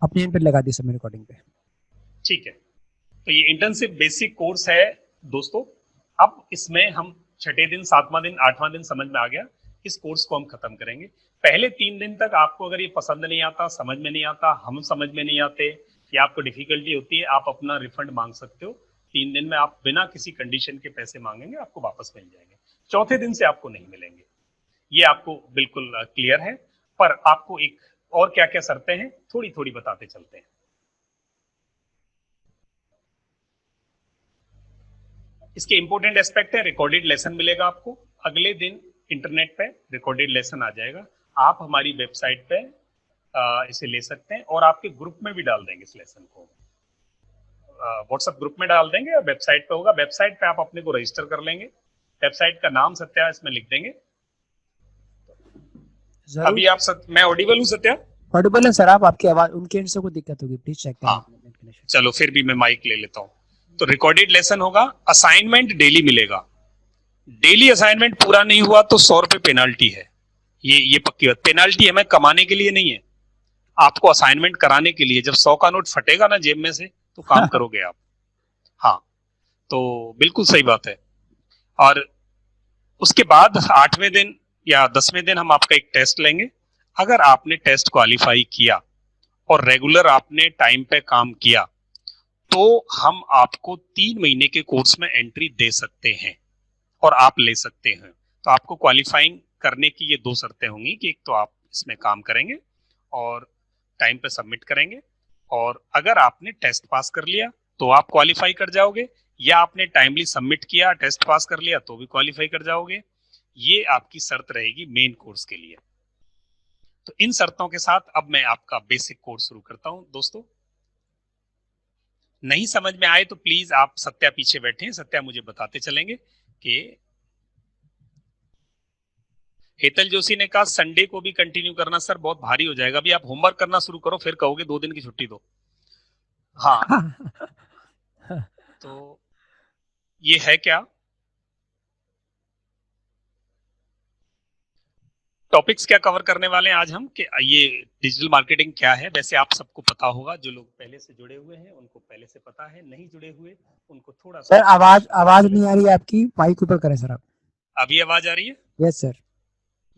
अपने एंड पे लगा दी सबमिट रिकॉर्डिंग पे। ठीक है, तो ये इंटर्नशिप बेसिक कोर्स है दोस्तों। अब इसमें हम छठे दिन, सातवां दिन, आठवां दिन समझ में आ गया, इस कोर्स को हम खत्म करेंगे। पहले 3 दिन तक आपको अगर ये पसंद नहीं आता, समझ में नहीं आता, हम समझ में नहीं आते, या आपको डिफिकल्टी होती है, आप अपना रिफंड मांग सकते हो। 3 दिन में आप बिना किसी कंडीशन के पैसे मांगेंगे, आपको वापस मिल जाएंगे। चौथे दिन से आपको नहीं मिलेंगे, ये आपको बिल्कुल क्लियर है। पर आपको एक और क्या क्या शर्तें हैं थोड़ी थोड़ी बताते चलते हैं। इसके इंपॉर्टेंट एस्पेक्ट है, रिकॉर्डेड लेसन मिलेगा आपको अगले दिन, इंटरनेट पे रिकॉर्डेड लेसन आ जाएगा। आप हमारी वेबसाइट पे इसे ले सकते हैं, और आपके ग्रुप में भी डाल देंगे इस लेसन को। व्हाट्सएप ग्रुप में डाल देंगे, और वेबसाइट पे होगा। वेबसाइट पे आप अपने को रजिस्टर कर लेंगे, वेबसाइट का नाम सत्या इसमें लिख देंगे। जरूर। अभी आप मैं ऑडिबल हूँ सत्या? ऑडिबल है सर आप, आपकी आवाज उनके एंड से कोई दिक्कत होगी प्लीज चेक करें हाँ, अपने नेट कनेक्शन। चलो फिर भी मैं माइक ले लेता हूँ। तो रिकॉर्डेड लेसन होगा, असाइनमेंट डेली मिलेगा। डेली असाइनमेंट पूरा नहीं हुआ तो 100 रुपए पेनाल्टी है। ये पक्की बात, पेनाल्टी हमें कमाने के लिए नहीं है, आपको असाइनमेंट कराने के लिए। जब 100 का नोट फटेगा ना जेब में से, तो काम करोगे आप। हाँ, तो बिल्कुल सही बात है। और उसके बाद 8वें दिन या 10वें दिन हम आपका एक टेस्ट लेंगे। अगर आपने टेस्ट क्वालिफाई किया और रेगुलर आपने टाइम पे काम किया, तो हम आपको 3 महीने के कोर्स में एंट्री दे सकते हैं और आप ले सकते हैं। तो आपको क्वालिफाइंग करने की ये 2 शर्तें होंगी कि एक तो आप इसमें काम करेंगे और टाइम पे सबमिट करेंगे, और अगर आपने टेस्ट पास कर लिया तो आप क्वालिफाई कर जाओगे, या आपने टाइमली सबमिट किया, टेस्ट पास कर लिया, तो भी क्वालिफाई कर जाओगे। ये आपकी शर्त रहेगी मेन कोर्स के लिए। तो इन शर्तों के साथ अब मैं आपका बेसिक कोर्स शुरू करता हूं दोस्तों। नहीं समझ में आए तो प्लीज आप, सत्या पीछे बैठे हैं, सत्या मुझे बताते चलेंगे कि हेतल जोशी ने कहा संडे को भी कंटिन्यू करना सर, बहुत भारी हो जाएगा। अभी आप होमवर्क करना शुरू करो, फिर कहोगे 2 दिन की छुट्टी दो। हाँ, तो ये है क्या, टॉपिक्स क्या कवर करने वाले हैं आज हम, कि ये डिजिटल मार्केटिंग क्या है। वैसे आप सबको पता होगा, जो लोग पहले से जुड़े हुए हैं उनको पहले से पता है, नहीं जुड़े हुए उनको थोड़ा सा सर आवाज आवाज पता नहीं आ चलेगा। रही है आपकी, माइक ऊपर करें सर आप। अभी आवाज आ रही है? Yes sir.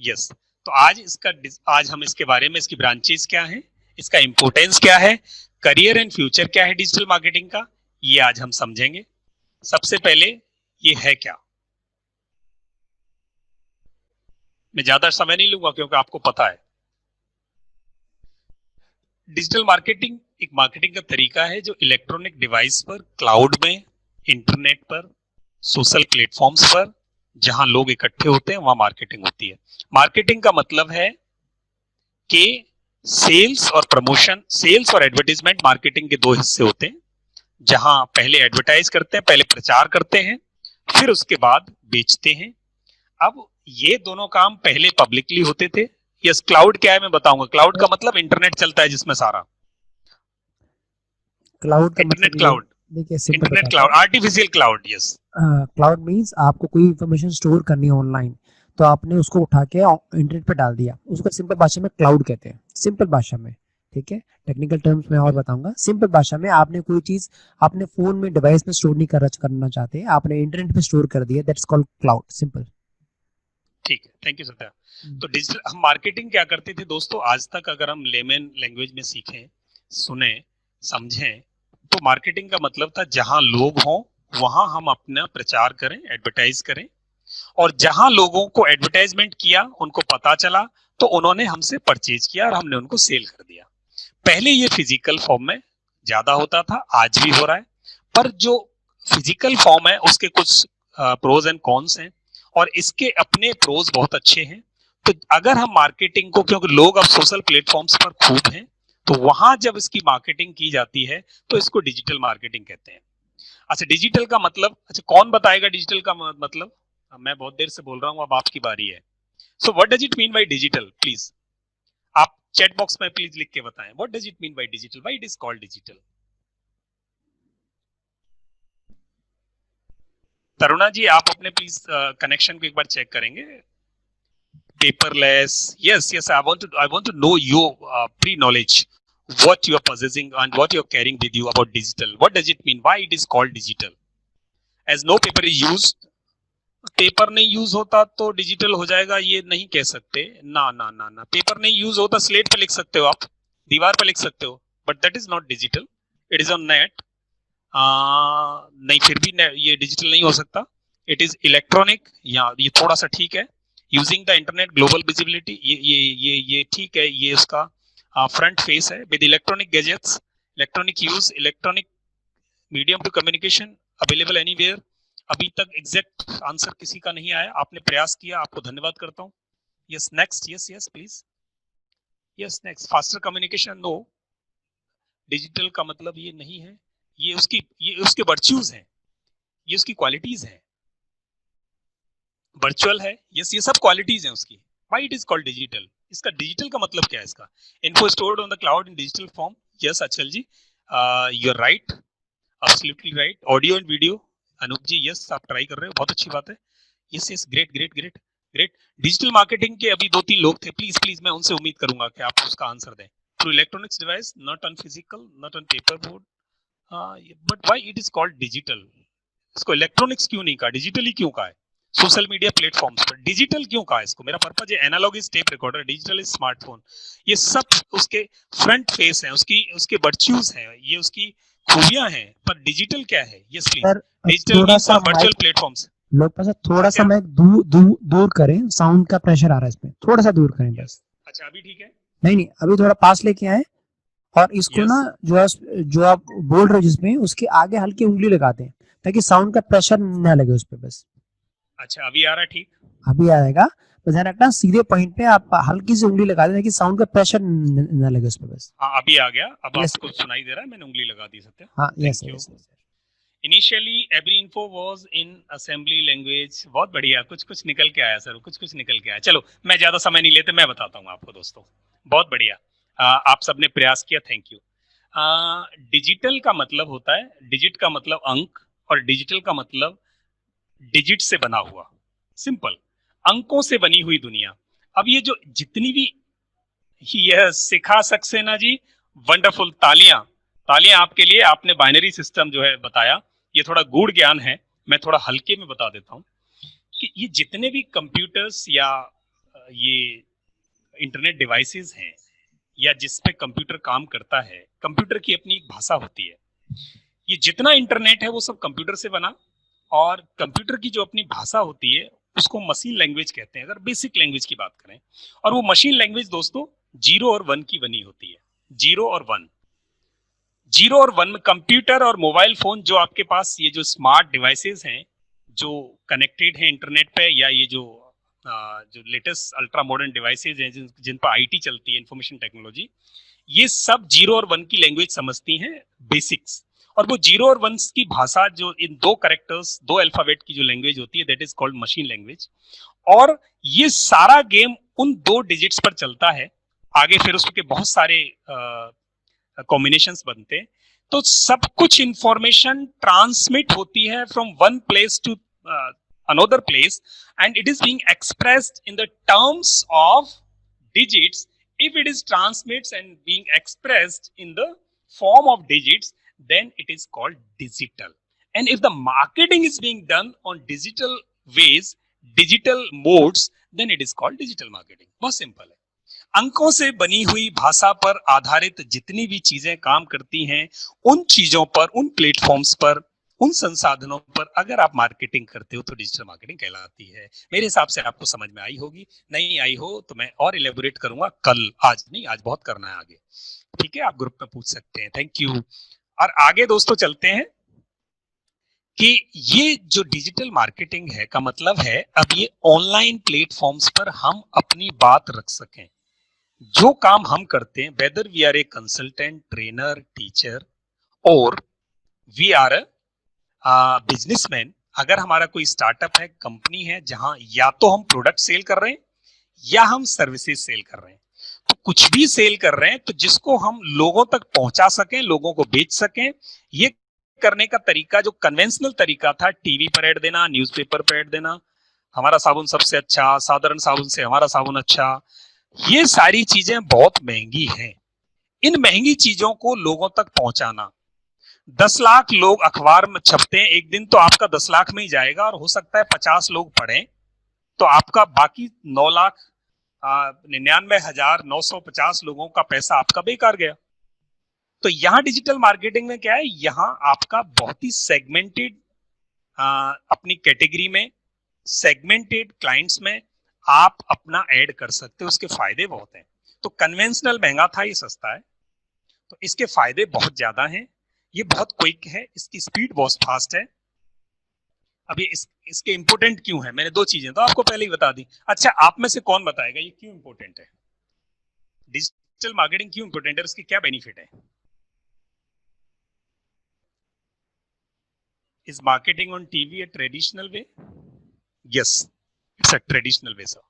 यस। तो आज हम इसके बारे में, इसकी ब्रांचेस क्या है, इसका इंपोर्टेंस क्या है, करियर एंड फ्यूचर क्या है डिजिटल मार्केटिंग का, ये आज हम समझेंगे। सबसे पहले ये है क्या, मैं ज्यादा समय नहीं लूंगा क्योंकि आपको पता है। डिजिटल मार्केटिंग एक मार्केटिंग का तरीका है जो इलेक्ट्रॉनिक डिवाइस पर, क्लाउड में, इंटरनेट पर, सोशल प्लेटफॉर्म्स पर, जहां लोग इकट्ठे होते हैं वहां मार्केटिंग होती है। मार्केटिंग का मतलब है कि सेल्स और प्रमोशन, सेल्स और एडवर्टाइजमेंट मार्केटिंग के 2 हिस्से होते हैं। जहां पहले एडवर्टाइज करते हैं, पहले प्रचार करते हैं, फिर उसके बाद बेचते हैं। अब ये दोनों काम पहले पब्लिकली होते थे। यस, क्लाउड क्या है मैं बताऊंगा। क्लाउड का मतलब इंटरनेट चलता है जिसमें सारा, क्लाउड का इंटरनेट मतलब ये, क्लाउड, देखिए सिंपल इंटरनेट बताता क्लाउड, हूँ। Artificial cloud. Yes, cloud means आपको कोई इन्फॉर्मेशन स्टोर करनी है ऑनलाइन, तो आपने उसको उठा के इंटरनेट पे डाल दिया, उसको सिंपल भाषा में क्लाउड कहते हैं, सिंपल भाषा में। ठीक है, टेक्निकल टर्म्स में और बताऊंगा। सिंपल भाषा में आपने कोई चीज अपने फोन में, डिवाइस में स्टोर नहीं करना चाहते, आपने इंटरनेट पे स्टोर कर दिया, दैट्स कॉल्ड क्लाउड, सिंपल। ठीक है, थैंक यू सत्या। तो डिजिटल हम मार्केटिंग क्या करते थे दोस्तों, आज तक अगर हम लेमन लैंग्वेज में सीखें, सुने, समझें, तो मार्केटिंग का मतलब था जहां लोग हों वहां हम अपना प्रचार करें, एडवर्टाइज करें, और जहां लोगों को एडवर्टाइजमेंट किया, उनको पता चला, तो उन्होंने हमसे परचेज किया और हमने उनको सेल कर दिया। पहले ये फिजिकल फॉर्म में ज्यादा होता था, आज भी हो रहा है। पर जो फिजिकल फॉर्म है उसके कुछ प्रोज एंड कॉन्स हैं, और इसके अपने प्रोज बहुत अच्छे हैं। तो अगर हम मार्केटिंग को, क्योंकि लोग अब सोशल प्लेटफॉर्म्स पर खूब हैं, तो वहां जब इसकी मार्केटिंग की जाती है तो इसको डिजिटल मार्केटिंग कहते हैं। अच्छा, डिजिटल का मतलब, अच्छा कौन बताएगा डिजिटल का मतलब? मैं बहुत देर से बोल रहा हूं, अब आपकी बारी है। So what does it mean by digital, please आप चैट बॉक्स में प्लीज लिख के बताएं, what does it mean by digital, why it is called digital. Taruna ji, आप अपने प्लीज कनेक्शन को एक बार चेक करेंगे। Paperless, yes yes, I want to know your pre knowledge what you are possessing and what you are carrying with you about digital. What does it mean? Why it is called digital? As no paper is used, paper नहीं use होता तो digital हो जाएगा, ये नहीं कह सकते ना ना ना ना। पेपर नहीं यूज होता, स्लेट पे लिख सकते हो आप, दीवार पे लिख सकते हो, but that is not digital, it is on net. नहीं, फिर भी ये डिजिटल नहीं हो सकता। इट इज इलेक्ट्रॉनिक, या ये थोड़ा सा ठीक है। Using the internet global visibility, ये ठीक है, ये उसका फ्रंट फेस है। With electronic gadgets, electronic use, electronic medium to communication, available anywhere. अभी तक एग्जैक्ट आंसर किसी का नहीं आया, आपने प्रयास किया, आपको धन्यवाद करता हूं। Yes next, yes yes please, yes next. Faster communication, no, digital का मतलब ये नहीं है, ये उसके वर्च्यूज हैं, ये उसकी क्वालिटीज हैं। वर्चुअल है, यस, ये सब क्वालिटीज हैं उसकी। Why it is called digital? इसका डिजिटल का मतलब क्या है इसका? Info stored on the cloud in digital form. Yes Achal ji, you are right, absolutely right. Audio and video, Anoop ji, yes आप ट्राई कर रहे हो, बहुत अच्छी बात है। Yes yes, great great great great. Digital marketing के अभी 2-3 लोग थे, प्लीज प्लीज मैं उनसे उम्मीद करूंगा कि आप उसका आंसर दें। Through electronics device, not on physical, not on paper board, but why it is called digital? इसको इलेक्ट्रॉनिक्स क्यों नहीं कहा, डिजिटल ही क्यों कहा है? सोशल मीडिया प्लेटफॉर्म्स पर डिजिटल क्यों कहा है इसको? मेरा पर्पज है analogue is tape recorder, digital is smartphone. ये सब उसके फ्रंट फेस हैं, उसके वर्च्यूज हैं, ये उसकी खूबियां हैं। पर डिजिटल क्या है? Yes please. Digital means on virtual platforms. लोग पास थोड़ा सा माइक दूर करें, साउंड का प्रेशर आ रहा है इसमें, थोड़ा सा दूर करें बस। अच्छा अभी ठीक है? नहीं, अभी थोड़ा पास लेके आए, और इसको ना जो आप बोल रहे हो जिसमें, उसके आगे हल्की उंगली लगाते हैं ताकि साउंड का प्रेशर ना लगे उस पे बस। अच्छा अभी आ रहा है ठीक? अभी आएगा, तो ध्यान रखना सीधे पॉइंट पे आप हल्की सी उंगली लगा देना कि साउंड का प्रेशर ना लगे उस पे बस। हाँ अभी आ गया, अब आपको सुनाई दे रहा है, मैंने उंगली लगा दी सकते हैं। हाँ yes yes. Initially every info was in assembly language. बहुत बढ़िया, कुछ निकल के आया सर, कुछ निकल के आया। चलो मैं ज्यादा समय नहीं लेते, मैं बताता हूँ आपको दोस्तों। बहुत बढ़िया, आप सबने प्रयास किया, थैंक यू। डिजिटल का मतलब होता है, डिजिट का मतलब अंक, और डिजिटल का मतलब डिजिट से बना हुआ, सिंपल, अंकों से बनी हुई दुनिया। अब ये जो जितनी भी, यह सिखा सक्सेना जी, वंडरफुल, तालियां तालियां आपके लिए। आपने बाइनरी सिस्टम जो है बताया, ये थोड़ा गूढ़ ज्ञान है, मैं थोड़ा हल्के में बता देता हूं कि ये जितने भी कंप्यूटर्स या ये इंटरनेट डिवाइसेस हैं, या जिस पे कंप्यूटर काम करता है, कंप्यूटर की अपनी एक भाषा होती है। ये जितना इंटरनेट है वो सब कंप्यूटर से बना, और कंप्यूटर की जो अपनी भाषा होती है उसको मशीन लैंग्वेज कहते हैं, अगर बेसिक लैंग्वेज की बात करें। और वो मशीन लैंग्वेज दोस्तों 0 और 1 की बनी होती है। 0 और 1, 0 और 1 में कंप्यूटर और मोबाइल फोन, जो आपके पास ये जो स्मार्ट डिवाइसेस हैं जो कनेक्टेड हैं इंटरनेट पे, या ये जो लेटेस्ट अल्ट्रा मॉडर्न डिवाइसेस हैं जिन पर आईटी चलती है, इंफॉर्मेशन टेक्नोलॉजी, ये सब 0 और 1 की लैंग्वेज समझती हैं, बेसिक्स। और वो 0 और 1 की भाषा, जो इन 2 कैरेक्टर्स, 2 अल्फाबेट की जो लैंग्वेज होती है, that is called machine language. और ये सारा गेम उन 2 डिजिट्स पर चलता है। आगे फिर उसके बहुत सारे कॉम्बिनेशंस बनते हैं। तो सब कुछ इंफॉर्मेशन ट्रांसमिट होती है from one place to another place, and it is being expressed in the terms of digits. If it is transmits and being expressed in the form of digits, then it is called digital. And if the marketing is being done on digital ways, digital modes, then it is called digital marketing. बहुत simple है। अंकों से बनी हुई भाषा पर आधारित जितनी भी चीजें काम करती हैं, उन चीजों पर, उन प्लेटफॉर्म्स पर, उन संसाधनों पर अगर आप मार्केटिंग करते हो तो डिजिटल मार्केटिंग कहलाती है। मेरे हिसाब से आपको समझ में आई होगी, नहीं आई हो तो मैं और इलेबोरेट करूंगा कल, आज नहीं, आज बहुत करना है आगे, ठीक है? आप ग्रुप में पूछ सकते हैं, थैंक यू। और आगे दोस्तों चलते हैं कि ये जो डिजिटल मार्केटिंग है का मतलब है, अब ये ऑनलाइन प्लेटफॉर्म्स पर हम अपनी बात रख सकें। जो काम हम करते हैं, whether we are a consultant, trainer, teacher, और वी आर बिजनेसमैन, अगर हमारा कोई स्टार्टअप है, कंपनी है, जहां या तो हम प्रोडक्ट सेल कर रहे हैं या हम सर्विसेज सेल कर रहे हैं, तो कुछ भी सेल कर रहे हैं तो जिसको हम लोगों तक पहुंचा सकें, लोगों को बेच सकें, ये करने का तरीका जो कन्वेंशनल तरीका था, टीवी पर ऐड देना, न्यूज़पेपर पर ऐड देना, हमारा साबुन सबसे अच्छा, साधारण साबुन से हमारा साबुन अच्छा, ये सारी चीजें बहुत महंगी हैं। इन महंगी चीजों को लोगों तक पहुंचाना। 10 लाख लोग अखबार में छपते हैं एक दिन, तो आपका 10 लाख में ही जाएगा, और हो सकता है 50 लोग पढ़ें, तो आपका बाकी 9,99,950 लोगों का पैसा आपका बेकार गया। तो यहां डिजिटल मार्केटिंग में क्या है, यहां आपका बहुत ही सेगमेंटेड, अपनी कैटेगरी में सेगमेंटेड क्लाइंट्स में आप अपना ऐड कर सकते हो, उसके फायदे बहुत हैं। तो कन्वेंशनल महंगा था, ये सस्ता है, तो इसके फायदे बहुत ज्यादा हैं। ये बहुत क्विक है, इसकी स्पीड बहुत फास्ट है। अब ये इसके इंपोर्टेंट क्यों है, मैंने दो चीजें तो आपको पहले ही बता दी। अच्छा, आप में से कौन बताएगा ये क्यों इंपोर्टेंट है, डिजिटल मार्केटिंग क्यों इंपोर्टेंट है, उसके क्या बेनिफिट है? Is marketing on TV a traditional way? Yes, it's a traditional way, sir.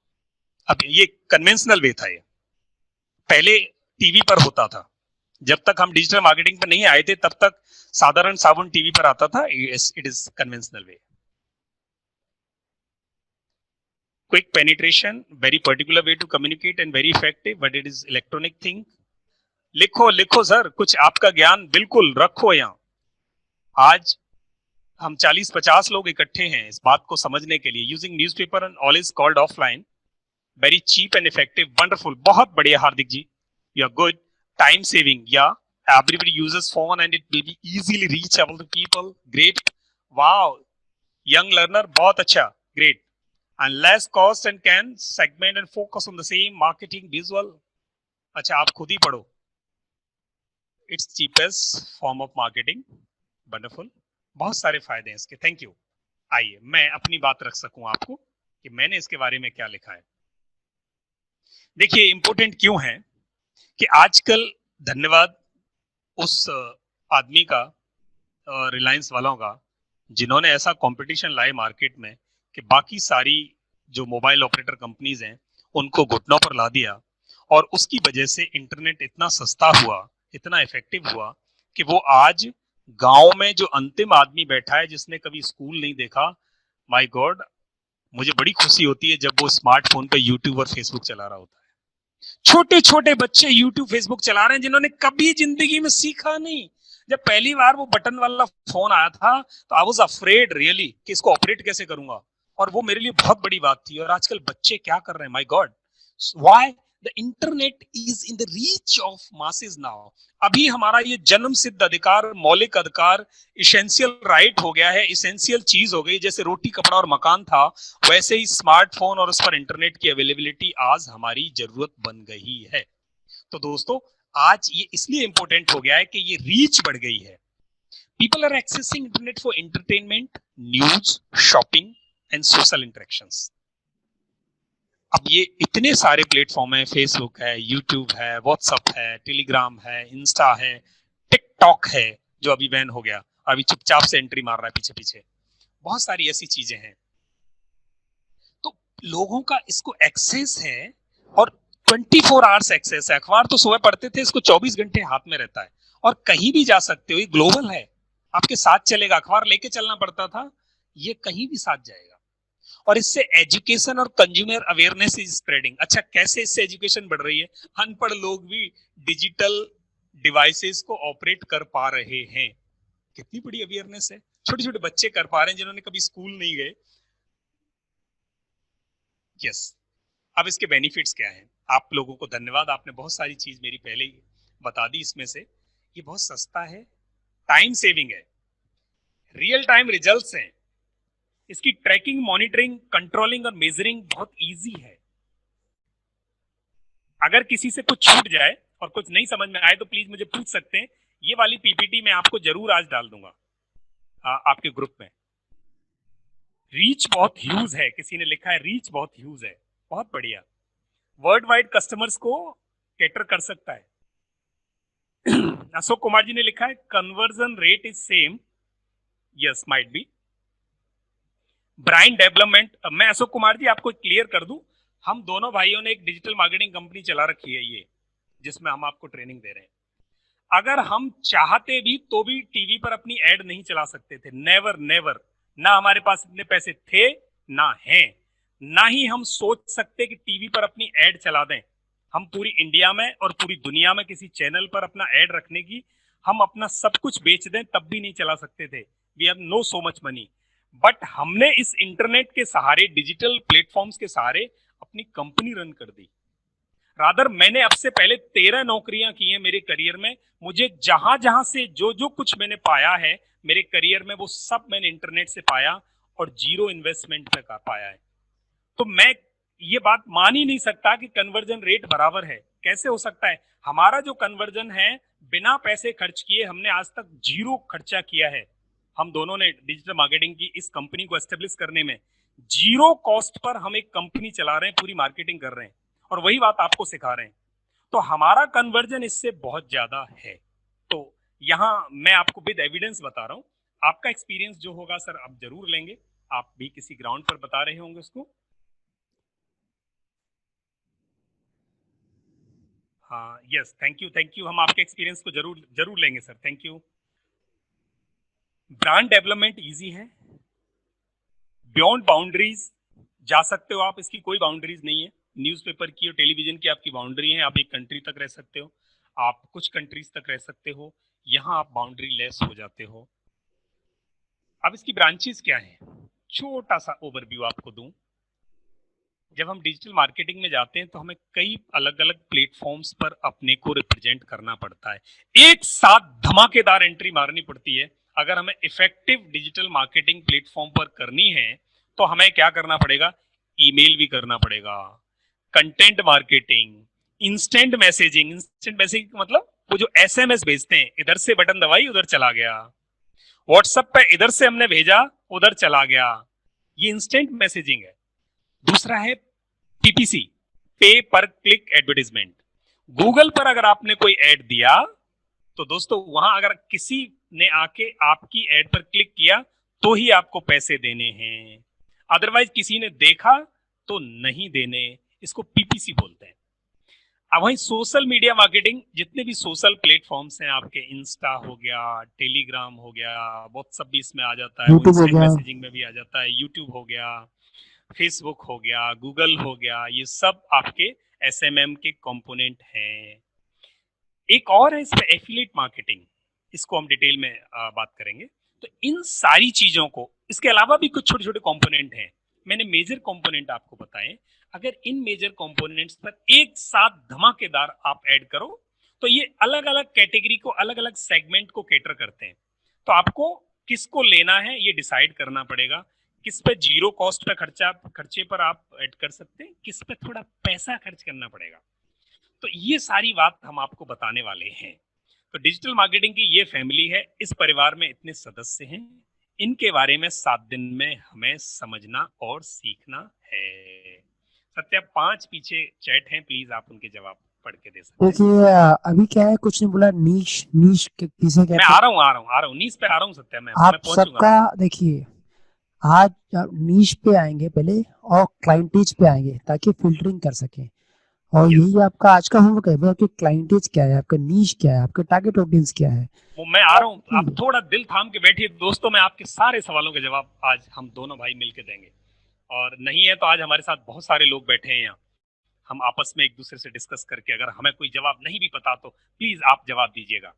अब ये कन्वेंशनल वे था, ये पहले टीवी पर होता था। जब तक हम डिजिटल मार्केटिंग पर नहीं आए थे तब तक साधारण साबुन टीवी पर आता था। It is conventional way. Quick penetration, very particular way to communicate and very effective, but it is electronic thing. लिखो लिखो सर, कुछ आपका ज्ञान बिल्कुल रखो यहां। आज हम 40-50 लोग इकट्ठे हैं इस बात को समझने के लिए। Using newspaper and all is called offline, very cheap and effective, wonderful, बहुत बढ़िया Hardik ji, you are good. Time saving, या everybody uses phone and it will be easily reachable to people, great, wow, young learner, बहुत अच्छा, great, and less cost and can segment and focus on the same marketing visual। अच्छा, आप खुद ही पढ़ो, it's cheapest form of marketing, wonderful, बहुत सारे फायदे हैं इसके, थैंक यू। आइए मैं अपनी बात रख सकूं आपको कि मैंने इसके बारे में क्या लिखा है। देखिए इंपोर्टेंट क्यों है कि आजकल, धन्यवाद उस आदमी का, रिलायंस वालों का, जिन्होंने ऐसा कंपटीशन लाए मार्केट में कि बाकी सारी जो मोबाइल ऑपरेटर कंपनीज हैं उनको घुटनों पर ला दिया, और उसकी वजह से इंटरनेट इतना सस्ता हुआ, इतना इफेक्टिव हुआ कि वो आज गांव में जो अंतिम आदमी बैठा है जिसने कभी स्कूल नहीं देखा, माय गॉड, मुझे बड़ी खुशी होती है जब वो स्मार्टफोन पे यूट्यूब और फेसबुक चला रहा होता है। छोटे छोटे बच्चे यूट्यूब फेसबुक चला रहे हैं जिन्होंने कभी जिंदगी में सीखा नहीं। जब पहली बार वो बटन वाला फोन आया था तो आई वाज अफ्रेड रियली कि इसको ऑपरेट कैसे करूंगा, और वो मेरे लिए बहुत बड़ी बात थी। और आजकल बच्चे क्या कर रहे हैं, my God, why the internet is in the reach of masses now. अभी हमारा ये जन्म सिद्ध अधिकार, मौलिक अधिकार, इसेंशियल राइट हो गया है, इसेंशियल चीज हो गई। जैसे रोटी कपड़ा और मकान था, वैसे ही स्मार्टफोन और उस पर इंटरनेट की अवेलेबिलिटी आज हमारी जरूरत बन गई है। तो दोस्तों, आज ये इसलिए इंपॉर्टेंट हो गया है कि ये रीच बढ़ गई है। People are accessing internet for entertainment, news, shopping and social interactions. अब ये इतने सारे प्लेटफॉर्म है, फेसबुक है, यूट्यूब है, व्हाट्सएप है, टेलीग्राम है, इंस्टा है, टिकटॉक है जो अभी बैन हो गया, अभी चुपचाप से एंट्री मार रहा है पीछे पीछे, बहुत सारी ऐसी चीजें हैं। तो लोगों का इसको एक्सेस है, और 24 आवर्स एक्सेस है। अखबार तो सुबह पढ़ते थे, इसको 24 घंटे हाथ में रहता है, और कहीं भी जा सकते हो, ये ग्लोबल है, आपके साथ चलेगा। अखबार लेके चलना पड़ता था, ये कहीं भी साथ जाएगा। और इससे एजुकेशन और कंज्यूमर अवेयरनेस इज स्प्रेडिंग। अच्छा, कैसे इससे एजुकेशन बढ़ रही है? अनपढ़ लोग भी डिजिटल डिवाइसेस को ऑपरेट कर पा रहे हैं। कितनी बड़ी अवेयरनेस है, छोटे छोटे बच्चे कर पा रहे हैं जिन्होंने कभी स्कूल नहीं गए। यस, अब इसके बेनिफिट्स क्या हैं? आप लोगों को धन्यवाद, आपने बहुत सारी चीज मेरी पहले ही बता दी। इसमें से ये बहुत सस्ता है, टाइम सेविंग है, रियल टाइम रिजल्ट्स हैं, इसकी ट्रैकिंग, मॉनिटरिंग, कंट्रोलिंग और मेजरिंग बहुत इजी है। अगर किसी से कुछ छूट जाए और कुछ नहीं समझ में आए तो प्लीज मुझे पूछ सकते हैं। ये वाली पीपीटी मैं आपको जरूर आज डाल दूंगा आपके ग्रुप में। रीच बहुत ह्यूज है, किसी ने लिखा है रीच बहुत ह्यूज है, बहुत बढ़िया। वर्ल्ड वाइड कस्टमर्स को कैटर कर सकता है। अशोक कुमार जी ने लिखा है conversion rate is same, yes might be. Brand development, मैं अशोक कुमार जी आपको क्लियर कर दूं, हम दोनों भाइयों ने एक डिजिटल मार्केटिंग कंपनी चला रखी है, ये जिसमें हम आपको ट्रेनिंग दे रहे हैं। अगर हम चाहते भी तो भी टीवी पर अपनी एड नहीं चला सकते थे, नेवर नेवर। ना हमारे पास इतने पैसे थे, ना हैं, ना ही हम सोच सकते कि टीवी पर अपनी एड चला दें। हम पूरी इंडिया में और पूरी दुनिया में किसी चैनल पर अपना ऐड रखने की, हम अपना सब कुछ बेच दें तब भी नहीं चला सकते थे। We have no so much money, but हमने इस इंटरनेट के सहारे, डिजिटल प्लेटफॉर्म्स के सहारे अपनी कंपनी रन कर दी। रादर मैंने अब से पहले 13 नौकरियां की हैं मेरे करियर में। मुझे जहां जहां से जो जो कुछ मैंने पाया है मेरे करियर में, वो सब मैंने इंटरनेट से पाया और जीरो इन्वेस्टमेंट पे पाया है। तो मैं ये बात मान ही नहीं सकता कि कन्वर्जन रेट बराबर है। कैसे हो सकता है? हमारा जो कन्वर्जन है, बिना पैसे खर्च किए हमने आज तक जीरो खर्चा किया है। हम दोनों ने डिजिटल मार्केटिंग की इस कंपनी को एस्टेब्लिश करने में जीरो कॉस्ट पर हम एक कंपनी चला रहे हैं, पूरी मार्केटिंग कर रहे हैं और वही बात आपको सिखा रहे हैं। तो हमारा कन्वर्जन इससे बहुत ज्यादा है। तो यहाँ मैं आपको विद एविडेंस बता रहा हूँ। आपका एक्सपीरियंस जो होगा सर आप जरूर लेंगे, आप भी किसी ग्राउंड पर बता रहे होंगे उसको। हाँ, यस, थैंक यू, हम आपके एक्सपीरियंस को जरूर जरूर लेंगे sir, thank you. Brand development easy है, बियॉन्ड बाउंड्रीज जा सकते हो आप, इसकी कोई बाउंड्रीज नहीं है। न्यूज़पेपर की और टेलीविजन की आपकी बाउंड्री है, आप एक कंट्री तक रह सकते हो, आप कुछ कंट्रीज तक रह सकते हो, यहाँ आप बाउंड्री लेस हो जाते हो। अब इसकी ब्रांचेस क्या है, छोटा सा ओवरव्यू आपको दूं। जब हम डिजिटल मार्केटिंग में जाते हैं तो हमें कई अलग अलग प्लेटफॉर्म्स पर अपने को रिप्रेजेंट करना पड़ता है, एक साथ धमाकेदार एंट्री मारनी पड़ती है। अगर हमें इफेक्टिव डिजिटल मार्केटिंग प्लेटफॉर्म पर करनी है तो हमें क्या करना पड़ेगा? ईमेल भी करना पड़ेगा, content marketing, instant messaging. Instant messaging मतलब वो जो एसएमएस भेजते हैं, इधर से बटन दबाई उधर चला गया, व्हाट्सएप पे इधर से हमने भेजा उधर चला गया, ये इंस्टेंट मैसेजिंग है। दूसरा है पीपीसी, पे पर क्लिक एडवर्टाइजमेंट। गूगल पर अगर आपने कोई ऐड दिया तो दोस्तों वहां अगर किसी ने आके आपकी ऐड पर क्लिक किया तो ही आपको पैसे देने हैं, अदरवाइज किसी ने देखा तो नहीं देने। इसको पीपीसी बोलते हैं। अब वही सोशल मीडिया मार्केटिंग, जितने भी सोशल प्लेटफॉर्म्स हैं आपके, इंस्टा हो गया, टेलीग्राम हो गया, व्हाट्सएप भी इसमें आ जाता है, वो यूट्यूब हो इंस्टेंट गया। मैसेजिंग में भी आ जाता है, यूट्यूब हो गया, फेसबुक हो गया, गूगल हो गया, ये सब आपके एसएमएम के कंपोनेंट हैं। एक और है इसमें एफिलिएट मार्केटिंग, इसको हम डिटेल में बात करेंगे। तो इन सारी चीजों को, इसके अलावा भी कुछ छोटे छोटे कंपोनेंट हैं, मैंने मेजर कंपोनेंट आपको बताए। अगर इन मेजर कंपोनेंट्स पर एक साथ धमाकेदार आप ऐड करो तो ये अलग अलग कैटेगरी को, अलग अलग सेगमेंट को कैटर करते हैं। तो आपको किसको लेना है ये डिसाइड करना पड़ेगा। किस पे जीरो कॉस्ट पे खर्चे पर आप ऐड कर सकते हैं, किस पे थोड़ा पैसा खर्च करना पड़ेगा। तो ये सारी बात हम आपको बताने वाले हैं। तो डिजिटल मार्केटिंग की ये फैमिली है, इस परिवार में इतने सदस्य हैं, इनके बारे में 7 दिन में हमें समझना और सीखना है। सत्या 5 पीछे चैट हैं, प्लीज आप उनके जवाब पढ़ के दे सकते हैं। देखिए अभी क्या है, कुछ ने बोला नीश, नीश किसे मैं कहते आ हैं? रहा हूँ नीस पे आ रहा हूँ सत्या, मैं आप पहुंचूंगा। सबका देखिए, आज आप नीश पे आएंगे पहले और क्लाइंटेज पे आएंगे ताकि फिल्टरिंग कर सकें। और यस, यही आपका आज का होमवर्क है, भाई आपके क्लाइंटेज क्या है, आपका नीश क्या है, आपका टारगेट ऑडियंस क्या है। वो मैं आ रहा हूँ, आप थोड़ा दिल थाम के बैठिए दोस्तों, मैं आपके सारे सवालों के जवाब आज हम दोनों भाई मिलके देंगे। और नहीं है तो आज हमारे साथ बहुत सारे लोग बैठे हैं यहाँ, हम आपस में एक दूसरे से डिस्कस करके, अगर हमें कोई जवाब नहीं भी पता तो प्लीज आप जवाब दीजिएगा।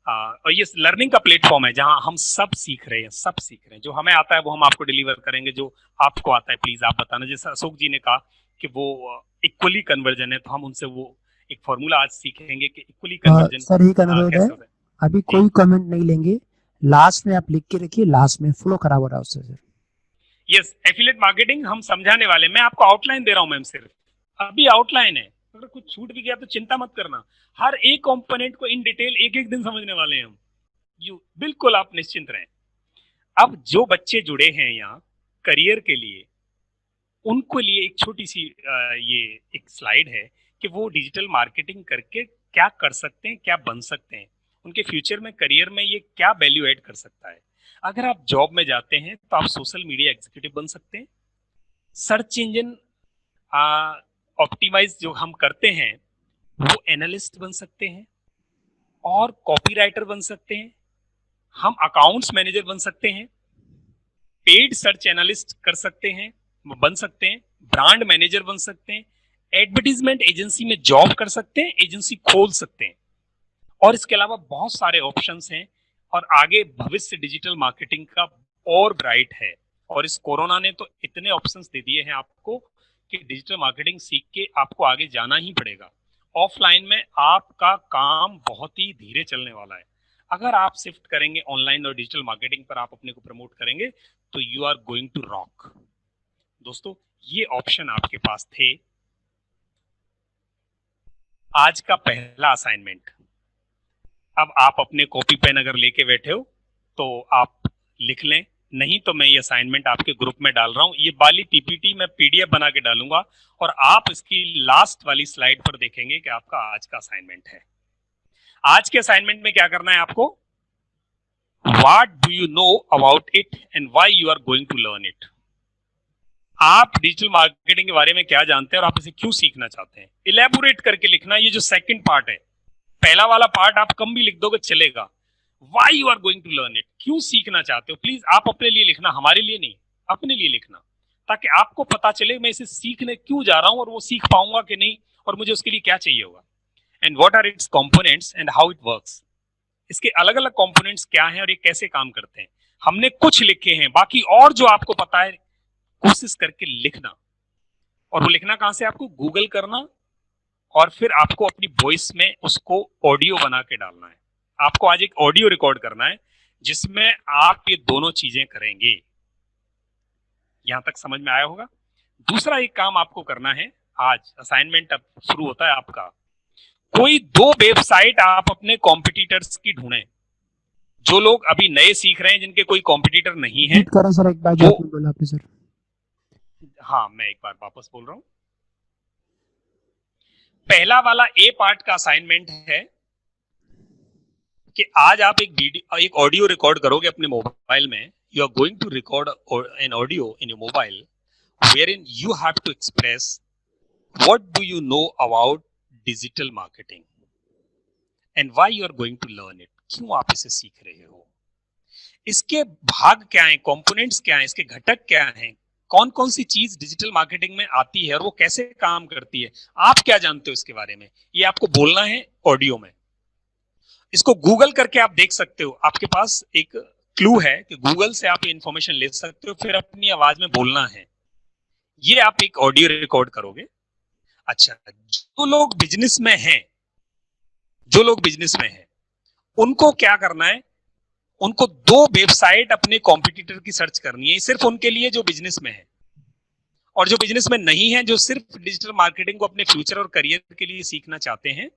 और ये लर्निंग का प्लेटफॉर्म है जहां हम सब सीख रहे हैं, सब सीख रहे हैं। जो हमें आता है वो हम आपको डिलीवर करेंगे, जो आपको आता है प्लीज आप बताना। जैसे अशोक जी ने कहा कि वो इक्वली कन्वर्जन है, तो हम उनसे वो एक फॉर्मूला आज सीखेंगे कि इक्वली कन्वर्जन सर एक अनुरोध है, कैसे होता है। अभी जी, कोई कमेंट नहीं लेंगे, लास्ट में आप लिख के रखिए, लास्ट में फ्लो खराब हो रहा है उससे सर। यस, एफिलिएट मार्केटिंग हम समझाने वाले, मैं आपको आउटलाइन दे रहा हूं मैम, सिर्फ अभी आउटलाइन है, अगर कुछ छूट भी गया तो चिंता मत करना। हर एक कंपोनेंट को इन डिटेल एक एक दिन समझने वाले हैं हम, यू बिल्कुल आप निश्चिंत रहें। अब जो बच्चे जुड़े हैं यहाँ करियर के लिए, उनको लिए एक छोटी सी ये एक स्लाइड है कि वो डिजिटल मार्केटिंग करके क्या कर सकते हैं, क्या बन सकते हैं, उनके फ्यूचर में करियर में ये क्या वैल्यू ऐड कर सकता है। अगर आप जॉब में जाते हैं तो आप सोशल मीडिया एग्जीक्यूटिव बन सकते हैं, सर्च इंजन ऑप्टिमाइज जो हम करते हैं वो एनालिस्ट बन सकते हैं, और कॉपीराइटर बन सकते हैं, हम अकाउंट्स मैनेजर बन सकते हैं, पेड सर्च एनालिस्ट कर सकते हैं, बन सकते हैं, ब्रांड मैनेजर बन सकते हैं, एडवर्टीजमेंट एजेंसी में जॉब कर सकते हैं, एजेंसी खोल सकते हैं, और इसके अलावा बहुत सारे ऑप्शंस हैं, और आगे भविष्य डिजिटल मार्केटिंग का और ब्राइट है। और इस कोरोना ने तो इतने ऑप्शंस दे दिए हैं आपको कि डिजिटल मार्केटिंग सीख के आपको आगे जाना ही पड़ेगा। ऑफलाइन में आपका काम बहुत ही धीरे चलने वाला है। अगर आप शिफ्ट करेंगे ऑनलाइन और डिजिटल मार्केटिंग पर, आप अपने को प्रमोट करेंगे, तो you are going to rock. दोस्तों, ये ऑप्शन आपके पास थे। आज का पहला असाइनमेंट, अब आप अपने कॉपी पेन अगर लेके बैठे हो तो आप लिख लें, नहीं तो मैं ये असाइनमेंट आपके ग्रुप में डाल रहा हूं। ये वाली पीपीटी मैं पीडीएफ बना के डालूंगा, और आप इसकी लास्ट वाली स्लाइड पर देखेंगे कि आपका आज का असाइनमेंट है। आज के असाइनमेंट में क्या करना है आपको? What do you know about it and why you are going to learn it. आप डिजिटल मार्केटिंग के बारे में क्या जानते हैं और आप इसे क्यों सीखना चाहते हैं, इलेबोरेट करके लिखना। ये जो सेकंड पार्ट है, पहला वाला पार्ट आप कम भी लिख दोगे चलेगा। Why you are going to learn it, क्यों सीखना चाहते हो, प्लीज आप अपने लिए लिखना, हमारे लिए नहीं, अपने लिए लिखना, ताकि आपको पता चले मैं इसे सीखने क्यों जा रहा हूं और वो सीख पाऊंगा कि नहीं, और मुझे उसके लिए क्या चाहिए होगा। And what are its components and how it works, इसके अलग अलग कंपोनेंट्स क्या हैं और ये कैसे काम करते हैं। हमने कुछ लिखे हैं, बाकी और जो आपको पता है कोशिश करके लिखना। और वो लिखना कहां से? आपको गूगल करना, और फिर आपको अपनी वॉइस में उसको ऑडियो बना के डालना है। आपको आज एक ऑडियो रिकॉर्ड करना है जिसमें आप ये दोनों चीजें करेंगे। यहां तक समझ में आया होगा। दूसरा एक काम आपको करना है, आज असाइनमेंट अब शुरू होता है आपका। कोई 2 वेबसाइट आप अपने कॉम्पिटिटर्स की ढूंढें, जो लोग अभी नए सीख रहे हैं, जिनके कोई कॉम्पिटिटर नहीं है। करो सर एक बार, जो आपने बोला आपने सर। हाँ, मैं एक बार वापस बोल रहा हूं। पहला वाला ए पार्ट का असाइनमेंट है कि आज आप एक ऑडियो रिकॉर्ड करोगे अपने मोबाइल में। You are going to record an audio in your mobile wherein you have to express what do you know about digital marketing and why you are going to learn it, क्यों आप इसे सीख रहे हो, इसके भाग क्या हैं, कंपोनेंट्स क्या हैं, इसके घटक क्या हैं, कौन कौन सी चीज डिजिटल मार्केटिंग में आती है और वो कैसे काम करती है, आप क्या जानते हो इसके बारे में, ये आपको बोलना है ऑडियो में। इसको गूगल करके आप देख सकते हो, आपके पास एक क्लू है कि गूगल से आप ये इंफॉर्मेशन ले सकते हो, फिर अपनी आवाज में बोलना है। ये आप एक ऑडियो रिकॉर्ड करोगे। अच्छा, जो लोग बिजनेस में हैं, उनको क्या करना है? उनको 2 वेबसाइट अपने कॉम्पिटिटर की सर्च करनी है, सिर्फ उनके लिए जो बिजनेस में है। और जो बिजनेस में नहीं है, जो सिर्फ डिजिटल मार्केटिंग को अपने फ्यूचर और करियर के लिए सीखना चाहते हैं,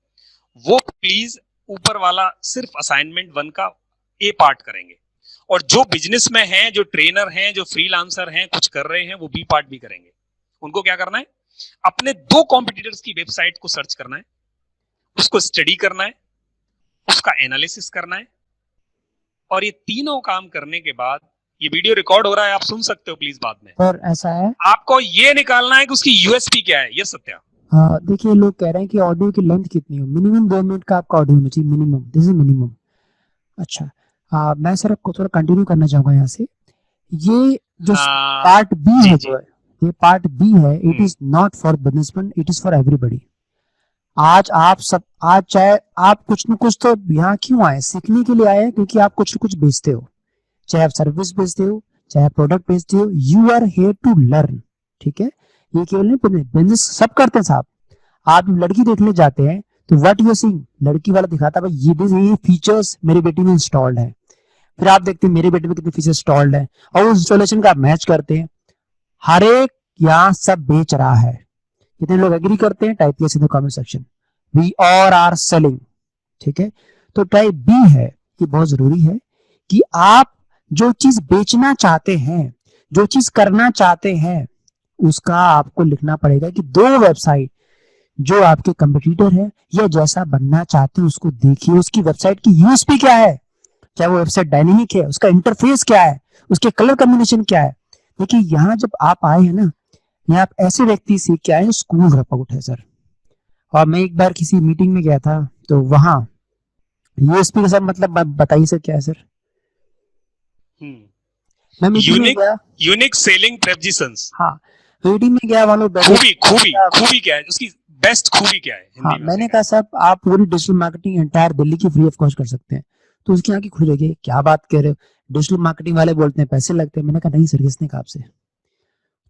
वो प्लीज ऊपर वाला सिर्फ असाइनमेंट 1 का ए पार्ट करेंगे। और जो बिजनेस में हैं, जो ट्रेनर हैं, जो फ्रीलांसर हैं, कुछ कर रहे हैं, वो बी पार्ट भी करेंगे। उनको क्या करना है? अपने 2 कॉम्पिटिटर्स की वेबसाइट को सर्च करना है, उसको स्टडी करना है, उसका एनालिसिस करना है। और ये तीनों काम करने के बाद, ये वीडियो रिकॉर्ड हो रहा है, आप सुन सकते हो प्लीज बाद में। सर ऐसा है, आपको ये निकालना है कि उसकी यूएसपी क्या है। ये सत्या, देखिए लोग कह रहे हैं कि ऑडियो की लेंथ कितनी हो, मिनिमम 2 मिनट का आपका ऑडियो होना चाहिए, मिनिमम, दिस इज मिनिमम। अच्छा, मैं सर आपको थोड़ा कंटिन्यू करना चाहूंगा यहाँ से। ये जो पार्ट बी है, जो है ये पार्ट बी है, it is not for businessman, it is for everybody. आज चाहे आप कुछ न कुछ तो यहाँ क्यों आए, सीखने के लिए आए हैं, क्योंकि आप कुछ न कुछ बेचते हो, चाहे आप सर्विस बेचते हो, चाहे प्रोडक्ट बेचते हो, you are here to learn. ठीक है, ये केवल नहीं, बिजनेस सब करते हैं साहब। आप लड़की देखने जाते हैं तो व्हाट यू आर सीइंग, लड़की वाला दिखाता है भाई ये फीचर्स मेरी बेटी में इंस्टॉल्ड है। फिर आप देखते हैं मेरे बेटे में कितने फीचर इंस्टॉल्ड है, और उस इंस्टॉलेशन का आप मैच करते हैं। हर एक यहाँ सब बेच रहा है। कितने लोग एग्री करते हैं? Type in the comment section, we all are selling. ठीक है, तो टाइप बी है, ये बहुत जरूरी है कि आप जो चीज बेचना चाहते हैं, जो चीज करना चाहते हैं, उसका आपको लिखना पड़ेगा कि 2 वेबसाइट जो आपके कंपटीटर है या जैसा बनना चाहते हैं उसको देखिए, उसकी वेबसाइट की यूएसपी क्या है, चाहे वो वेबसाइट डायनेमिक है, उसका इंटरफेस क्या है, उसके कलर कॉम्बिनेशन क्या है। देखिए यहाँ जब आप आए हैं ना, यहाँ आप ऐसे व्यक्ति सीख के आए हैं, स्कूल ड्रॉप आउट है सर। और मैं एक बार किसी मीटिंग में गया था, तो वहां यूएसपी का सर मतलब बताइए सर क्या है सर? मैं मीटिंग में गया, यूनिक सेलिंग प्रोपोजिशंस। हाँ, ईडी में क्या वालों खूबी खूबी खूबी क्या है उसकी, बेस्ट खूबी क्या है हिंदी हाँ में मैंने उसे कहा साहब आप पूरी डिजिटल मार्केटिंग एंटायर दिल्ली की फ्री ऑफ कॉस्ट कर सकते हैं। तो उसकी आंखें खुल रही है, क्या बात कह रहे हो, डिजिटल मार्केटिंग वाले बोलते हैं पैसे लगते हैं। मैंने कहा नहीं सर, किसने कहा आपसे?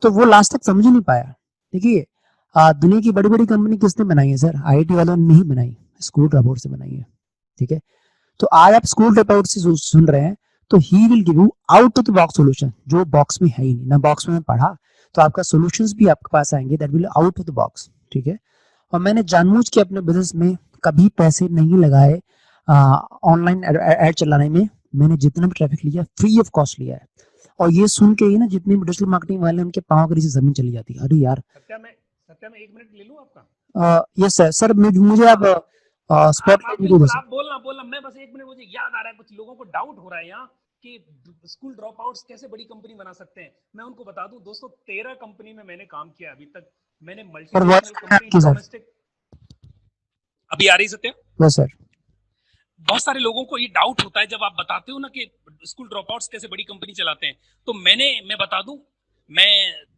तो वो लास्ट तक समझ ही नहीं पाया। देखिए दुनिया की बड़ी बड़ी कंपनी किसने बनाई है सर? आईआईटी वालों ने नहीं बनाई, स्कूल ड्रॉपआउट से बनाई है। ठीक है, तो आज आप स्कूल ड्रॉपआउट से सुन रहे हैं, तो he will give you out of the box solution, जो बॉक्स में है ही नहीं ना। बॉक्स में पढ़ा तो आपका सॉल्यूशंस भी आपके पास आएंगे that will out of the box. ठीक है, और मैंने जानबूझ के अपने बिजनेस में कभी पैसे नहीं लगाए ऑनलाइन एड चलाने में। मैंने जितना भी ट्रैफिक लिया फ्री ऑफ कॉस्ट लिया है। और ये सुन के ही ना जितने भी डिजिटल मार्केटिंग वाले उनके पाँव के नीचे जमीन चली जाती है। अरे यार सत्या में 1 मिनट ले लूं आपका? यस सर, सर मुझे आप स्पॉटलाइट वीडियो दे सकते। बोलना बोलना, मैं बस 1 मिनट, मुझे याद आ रहा है, कुछ लोगों को डाउट हो रहा है यहाँ कि स्कूल ड्रॉप आउट्स कैसे बड़ी कंपनी बना सकते हैं। मैं उनको बता दूं दोस्तों, 13 कंपनी में मैंने काम किया अभी तक। मैंने मल्टीनेशनल कंपनी, डोमेस्टिक। अभी आ रही सत्या? Yes sir. बहुत सारे लोगों को ये डाउट होता है जब आप बताते हो ना कि स्कूल ड्रॉप आउट्स कैसे बड़ी कंपनी चलाते हैं। तो मैं बता दूं, मैं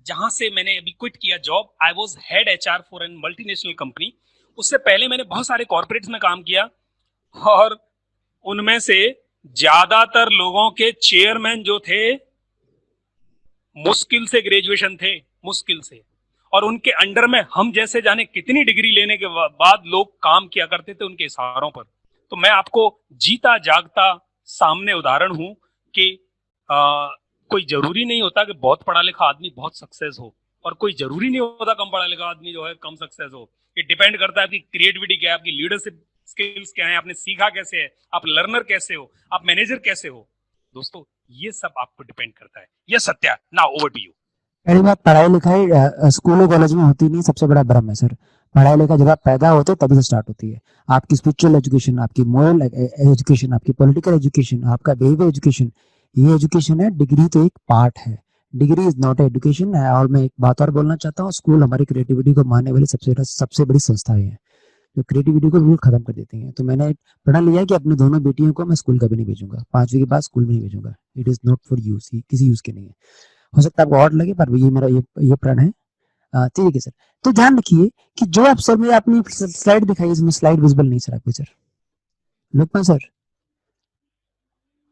जहां से मैंने अभी क्विट किया job, I was head HR for an multinational company. उससे पहले मैंने बहुत सारे कॉर्पोरेट्स में काम किया, और उनमें से ज्यादातर लोगों के चेयरमैन जो थे मुश्किल से ग्रेजुएशन थे, मुश्किल से। और उनके अंडर में हम जैसे जाने कितनी डिग्री लेने के बाद लोग काम किया करते थे उनके इशारों पर। तो मैं आपको जीता जागता सामने उदाहरण हूं कि कोई जरूरी नहीं होता कि बहुत पढ़ा लिखा आदमी बहुत सक्सेस हो, और कोई जरूरी नहीं होता कम पढ़ा लिखा आदमी जो है कम सक्सेस हो। ये डिपेंड करता है आपकी क्रिएटिविटी क्या है, आपकी लीडरशिप स्किल्स क्या है, आपने सीखा कैसे है, आप लर्नर कैसे हो, आप मैनेजर कैसे हो। दोस्तों ये सब आपको डिपेंड करता है। ये Satya, now over to you. पहली बात, पढ़ाई लिखाई स्कूल और कॉलेज में होती नहीं, सबसे बड़ा भ्रम है सर। पढ़ाई लिखाई जब आप पैदा होते हो तभी से स्टार्ट होती है। आपकी स्पिरिचुअल एजुकेशन, आपकी मोरल एजुकेशन, आपकी पॉलिटिकल एजुकेशन, आपका बिहेवियर एजुकेशन, ये एजुकेशन है। डिग्री तो एक पार्ट है, डिग्री इज नॉट एजुकेशन है। और मैं एक बात और बोलना चाहता हूँ, स्कूल हमारी क्रिएटिविटी को मारने वाली सबसे बड़ी संस्थाएं हैं, जो क्रिएटिविटी को बिल्कुल खत्म कर देती हैं। तो मैंने पढ़ा लिया कि अपनी दोनों बेटियों को मैं स्कूल कभी नहीं भेजूंगा, 5वीं के बाद स्कूल में नहीं भेजूंगा। It is not for use, किसी यूज के नहीं है। हो सकता है आपको और लगे, पर ये मेरा ये प्रण है। ठीक है सर। तो ध्यान रखिए कि जो आप सर में अपनी स्लाइड दिखाई, इसमें स्लाइड विजिबल नहीं सर आपको। Sir Lokpal sir,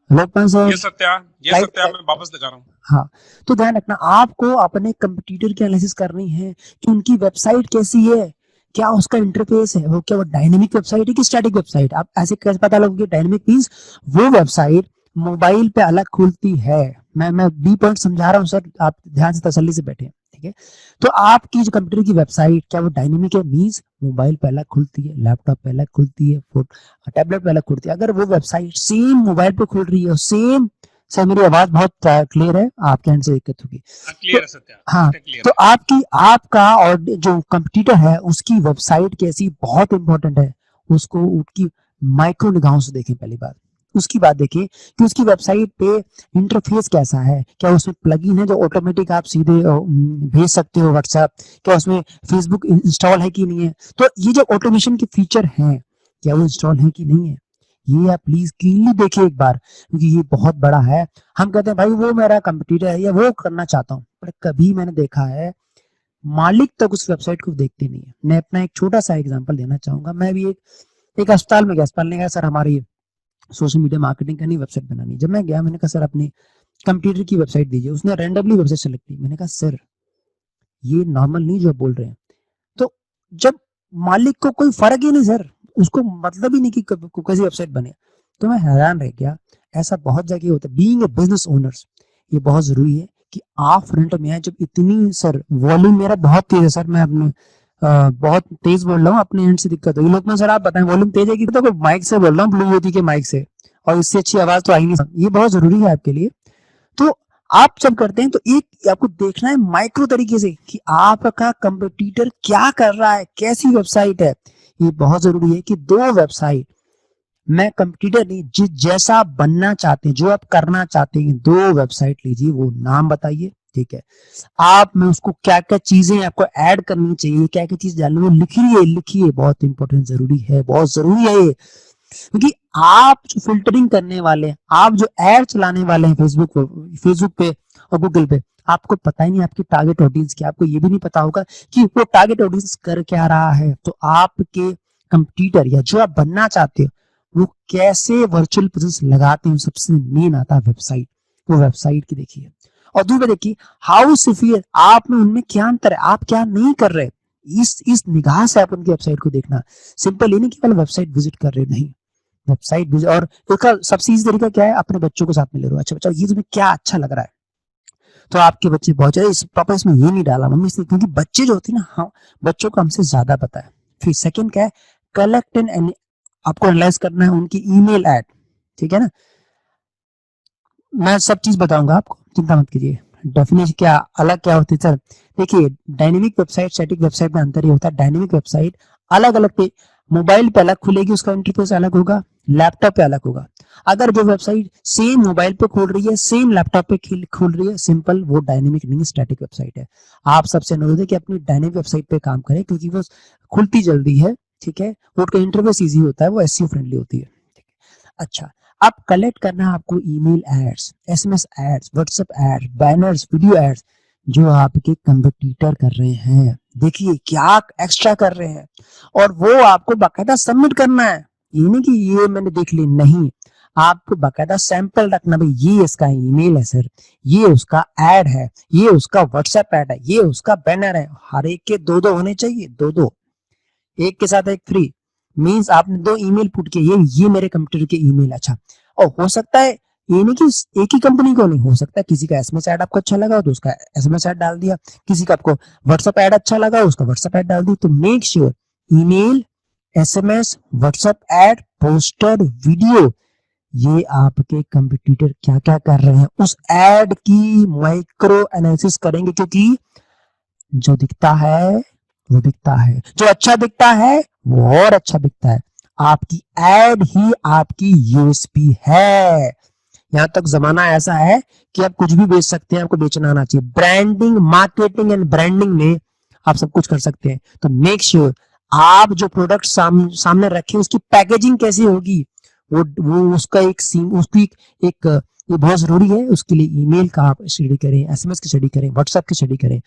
Lokpal sir, ये सत्या मैं वापस दिखा रहा हूँ। हाँ, तो ध्यान रखना, आपको अपने कंपटीटर की एनालिसिस करनी है कि उनकी वेबसाइट कैसी है, क्या उसका इंटरफेस है, वो क्या वो डायनेमिक वेबसाइट है कि स्टैटिक वेबसाइट। आप ऐसे कैसे पता लगेगा? डायनेमिक मींस वो वेबसाइट मोबाइल पे अलग खुलती है। मैं बी पॉइंट समझा रहा हूँ सर, आप ध्यान से तसल्ली से बैठे। ठीक है, तो आपकी जो कंप्यूटर की वेबसाइट क्या वो डायनेमिक है? मींस मोबाइल पे अलग खुलती है, लैपटॉप पे अलग खुलती है, टैबलेट पे अलग खुलती है। अगर वो वेबसाइट सेम मोबाइल पे खुल रही है, सेम। सर मेरी आवाज बहुत क्लियर है? आपके एंड से दिक्कत होगी? क्लियर है सत्या। हाँ, तो आपका और जो कंपटीटर है उसकी वेबसाइट कैसी, बहुत इंपॉर्टेंट है। उसको उसकी माइक्रो निगाहों से देखें पहली बात। उसकी बात देखिए कि उसकी वेबसाइट पे इंटरफेस कैसा है, क्या उसमें प्लगइन है जो ऑटोमेटिक आप सीधे भेज सकते हो व्हाट्सएप, क्या उसमें फेसबुक इंस्टॉल है कि नहीं है। तो ये जो ऑटोमेशन के फीचर हैं, क्या वो इंस्टॉल है कि नहीं है, ये आप प्लीज क्लीनली देखिए एक बार, क्योंकि ये बहुत बड़ा है। हम कहते हैं भाई वो मेरा कंपटीटर है या वो करना चाहता हूँ, पर कभी मैंने देखा है मालिक तक उस वेबसाइट को देखते नहीं है। मैं अपना एक छोटा सा एग्जांपल देना चाहूंगा। मैं भी एक अस्पताल में गया, अस्पताल ने कहा सर हमारी सोशल मीडिया मार्केटिंग करनी, वेबसाइट बनानी। जब मैं गया मैंने कहा सर अपनी कंप्यूटर की वेबसाइट दीजिए। उसने रैंडमली वेबसाइट सेलेक्ट की। मैंने कहा सर ये नॉर्मल नहीं जो आप बोल रहे हैं। तो जब मालिक को कोई फर्क ही नहीं सर, उसको मतलब ही नहीं कि कैसी वेबसाइट बने, तो मैं हैरान रह गया। ऐसा बहुत जगह होता है। बीइंग ए बिजनेस ओनर्स ये बहुत जरूरी है कि आप फ्रंट में आए। जब इतनी सर वॉल्यूम मेरा बहुत तेज है सर, मैं अपने बहुत तेज बोल रहा हूँ, अपने एंड से दिक्कत होगी। लोग सर आप बताएं वॉल्यूम तेज है कि तो माइक से बोल रहा हूँ, ब्लूटूथ के माइक से, और इससे अच्छी आवाज तो आई नहीं। ये बहुत जरूरी है आपके लिए। तो आप जब करते हैं तो एक आपको देखना है माइक्रो तरीके से कि आपका कंपटीटर क्या कर रहा है, कैसी वेबसाइट है। ये बहुत जरूरी है कि दो वेबसाइट, मैं कंपटीटर नहीं, जिस जैसा बनना चाहते हैं, जो आप करना चाहते हैं, दो वेबसाइट लीजिए, वो नाम बताइए। ठीक है, आप में उसको क्या क्या चीजें आपको ऐड करनी चाहिए, क्या क्या चीज डालनी, वो लिखिए। बहुत इंपॉर्टेंट, जरूरी है, बहुत जरूरी है ये। क्योंकि आप जो फिल्टरिंग करने वाले हैं, आप जो एड चलाने वाले हैं फेसबुक पे और गूगल पे आपको पता ही नहीं आपकी टारगेट ऑडियंस क्या, आपको ये भी नहीं पता होगा कि वो टारगेट ऑडियंस कर क्या रहा है। तो आपके कंपटीटर या जो आप बनना चाहते हो वो कैसे वर्चुअल प्रेजेंस लगाते हैं, सबसे मेन आता है वेबसाइट। वो वेबसाइट की देखिए और दूसरा देखिए हाउ सिफियर आप में उनमें क्या अंतर है, आप क्या नहीं कर रहे, इस निगाह से आप उनकी वेबसाइट को देखना। सिंपल ये नहीं केवल वेबसाइट विजिट कर रहे, नहीं वेबसाइट विजिट। और इसका सबसे इजी तरीका क्या है, अपने बच्चों को साथ में ले लो। अच्छा बच्चा ये तुम्हें क्या अच्छा लग रहा है, तो आपके बच्चे बहुत ज्यादा इस पापा इसमें ये नहीं डाला मम्मी इसलिए, क्योंकि बच्चे जो होते हैं ना, हाँ बच्चों को हमसे ज्यादा पता है। फिर सेकंड क्या है, कलेक्ट एंड आपको एनालाइज करना है उनकी ईमेल ऐड, ठीक है ना। मैं सब चीज बताऊंगा आपको, चिंता मत कीजिए। डेफिनेशन क्या अलग क्या होती है सर, देखिए डायनेमिक वेबसाइट स्टैटिक वेबसाइट में अंतर ये होता है, डायनेमिक वेबसाइट अलग अलग पे मोबाइल पे अलग खुलेगी, उसका इंटरफेस अलग होगा, लैपटॉप पे अलग होगा। अगर जो वेबसाइट सेम मोबाइल पे खोल रही है सेम लैपटॉप पे खोल रही है, सिंपल वो डायनेमिक नहीं स्टैटिक वेबसाइट है। आप सबसे अनुरोध है कि अपनी डायनेमिक वेबसाइट पे काम करें, क्योंकि वो खुलती जल्दी है, ठीक है, वो उसका इंटरफेस ईजी होता है, वो एसईओ फ्रेंडली होती है, ठीक है। अच्छा अब कलेक्ट करना है आपको email ads, SMS ads, WhatsApp ads, banners, video ads जो आपके कंपटीटर कर रहे हैं। देखिए क्या एक्स्ट्रा कर रहे हैं और वो आपको बाकायदा सबमिट करना है। ये नहीं कि ये मैंने देख ली, नहीं, आपको बाकायदा सैंपल रखना, भाई ये इसका ईमेल है सर, ये उसका एड है, ये उसका व्हाट्सएप एड है, ये उसका बैनर है। हर एक के दो दो होने चाहिए, दो दो, एक के साथ एक फ्री। मींस आपने दो ईमेल पुट किए, ये मेरे कंप्यूटर के ईमेल। अच्छा और हो सकता है ये नहीं कि एक ही कंपनी को, नहीं हो सकता किसी का एसएमएस ऐड आपको अच्छा लगा तो उसका एसएमएस ऐड डाल दिया, किसी का आपको व्हाट्सएप ऐड अच्छा लगा उसका व्हाट्सएप ऐड डाल दिया। तो make sure email, SMS, WhatsApp add, poster, video, ये आपके कंपटीटर क्या क्या कर रहे हैं उस ऐड की माइक्रो एनालिसिस करेंगे, क्योंकि जो दिखता है वो दिखता है, जो अच्छा दिखता है वो और अच्छा दिखता है। आपकी एड ही आपकी यूएसपी है। यहाँ तक जमाना ऐसा है कि आप कुछ भी बेच सकते हैं, आपको बेचना आना चाहिए। ब्रांडिंग, मार्केटिंग एंड ब्रांडिंग में आप सब कुछ कर सकते हैं। तो मेक श्योर आप जो प्रोडक्ट सामने रखें उसकी पैकेजिंग कैसी होगी, वो उसका एक सीम, उसकी एक ये बहुत जरूरी है। उसके लिए ईमेल का आप स्टडी करें, एसएमएस की स्टडी करें, व्हाट्सएप की स्टडी करें।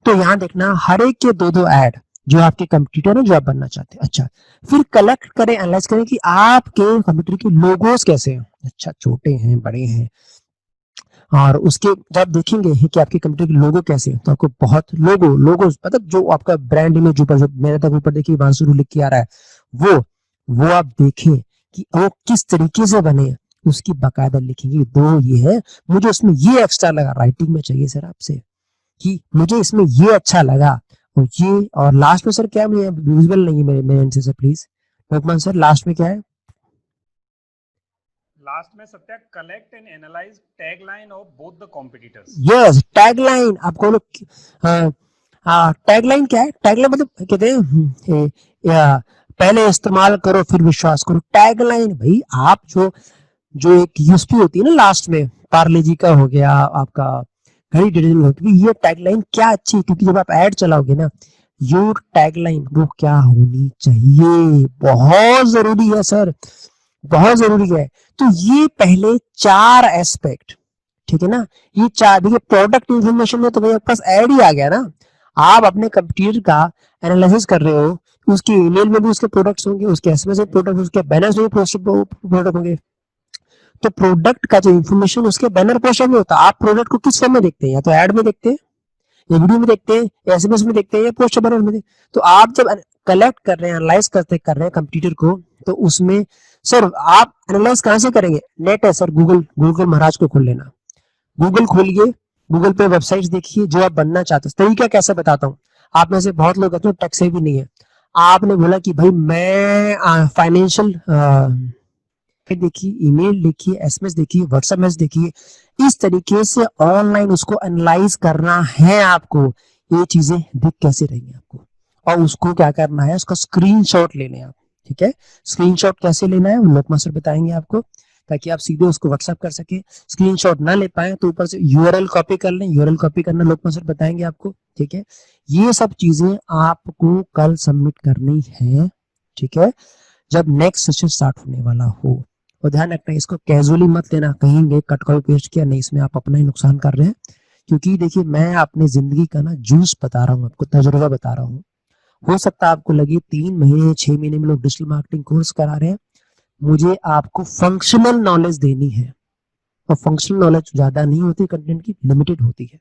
तो यहाँ देखना हर एक के दो दो ऐड जो आपके कंप्यूटर है जो आप बनना चाहते हैं। अच्छा फिर कलेक्ट करें, एनालाइज करें कि आपके कंप्यूटर के लोगोस कैसे हैं, अच्छा छोटे हैं, बड़े हैं, और उसके जब देखेंगे कि आपके कंप्यूटर के लोगो कैसे हैं, तो आपको बहुत लोगो मतलब जो आपका ब्रांड इमेज ऊपर, जो मेरे तक ऊपर देखिए वांसुरु लिख के आ रहा है, वो आप देखें कि वो किस तरीके से बने, उसकी बाकायदा लिखेंगे। दो ये है, मुझे उसमें ये एक्स्ट्रा लगा, राइटिंग में चाहिए सर आपसे कि मुझे इसमें ये अच्छा लगा, और ये, और लास्ट में सर क्या, मुझे विजुअल नहीं है मेरे एंड से sir, please Lokmanya sir last में क्या है, लास्ट में Satya collect and analyse tagline of both the competitors. Yes tagline. आपको लोग टैगलाइन क्या है, टैगलाइन मतलब कहते हैं पहले इस्तेमाल करो फिर विश्वास करो। टैगलाइन भाई आप जो एक यूएसपी होती है ना लास्ट में, पार्ले जी का हो गया, आपका घड़ी डिजिटल होगी, ये टैगलाइन क्या अच्छी है, क्योंकि जब आप ऐड चलाओगे ना, योर टैगलाइन वो क्या होनी चाहिए, बहुत जरूरी है सर, बहुत जरूरी है। तो ये पहले चार एस्पेक्ट, ठीक है ना, ये चार। देखिए प्रोडक्ट इंफॉर्मेशन में तो भाई आपके पास ऐड ही आ गया ना, आप अपने कंप्यूटर का एनालिसिस कर रहे हो, उसके ईमेल में भी उसके प्रोडक्ट्स होंगे, उसके एसएमएस में प्रोडक्ट, उसके बैनर्स में प्रोडक्ट होंगे। तो प्रोडक्ट का जो इन्फॉर्मेशन उसके बैनर पोस्टर में होता है। आप प्रोडक्ट को किस फॉर्म में देखते हैं, या तो ऐड में देखते हैं, या वीडियो में देखते हैं, या एसएमएस में देखते हैं, या पोस्टर बैनर में देखते हैं। तो आप जब कलेक्ट कर रहे हैं, एनालाइज कर रहे हैं कंप्यूटर को, तो उसमें सर आप एनालाइज कहां से करेंगे, नेट है सर, गूगल महाराज को खोल लेना, गूगल खोलिए, गूगल पे वेबसाइट्स देखिए जो आप बनना चाहते हैं। तरीका कैसे बताता हूँ, आप में से बहुत लोग टेक से भी नहीं है, आपने बोला कि भाई मैं फाइनेंशियल देखिए, ईमेल देखिए, एसएमएस देखिए, व्हाट्सएप मैसेज देखिए, इस तरीके से ऑनलाइन उसको एनालाइज करना है आपको। ये चीजें दिख कैसे रहेंगी आपको, और उसको क्या करना है, उसका स्क्रीनशॉट ले लें आप, ठीक है। स्क्रीनशॉट कैसे लेना है लोकमान सर बताएंगे आपको, ताकि आप सीधे उसको व्हाट्सएप कर सके। स्क्रीनशॉट ना ले पाए तो ऊपर से यूआरएल कॉपी कर लें, यूआरएल कॉपी करना लोकमान सर बताएंगे आपको, ठीक है। ये सब चीजें आपको कल सबमिट करनी है, ठीक है, जब नेक्स्ट सेशन स्टार्ट होने वाला हो। और ध्यान रखना इसको कैजुअली मत लेना, कहीं गए कट कॉपी पेस्ट किया नहीं, इसमें आप अपना ही नुकसान कर रहे हैं। क्योंकि देखिए मैं अपनी जिंदगी का ना जूस बता रहा हूँ, आपको तजुर्बा बता रहा हूँ। हो सकता है आपको लगे 3 महीने 6 महीने में लोग डिजिटल मार्केटिंग कोर्स करा रहे हैं, मुझे आपको फंक्शनल नॉलेज देनी है, और फंक्शनल नॉलेज ज्यादा नहीं होती, कंटेंट की लिमिटेड होती है।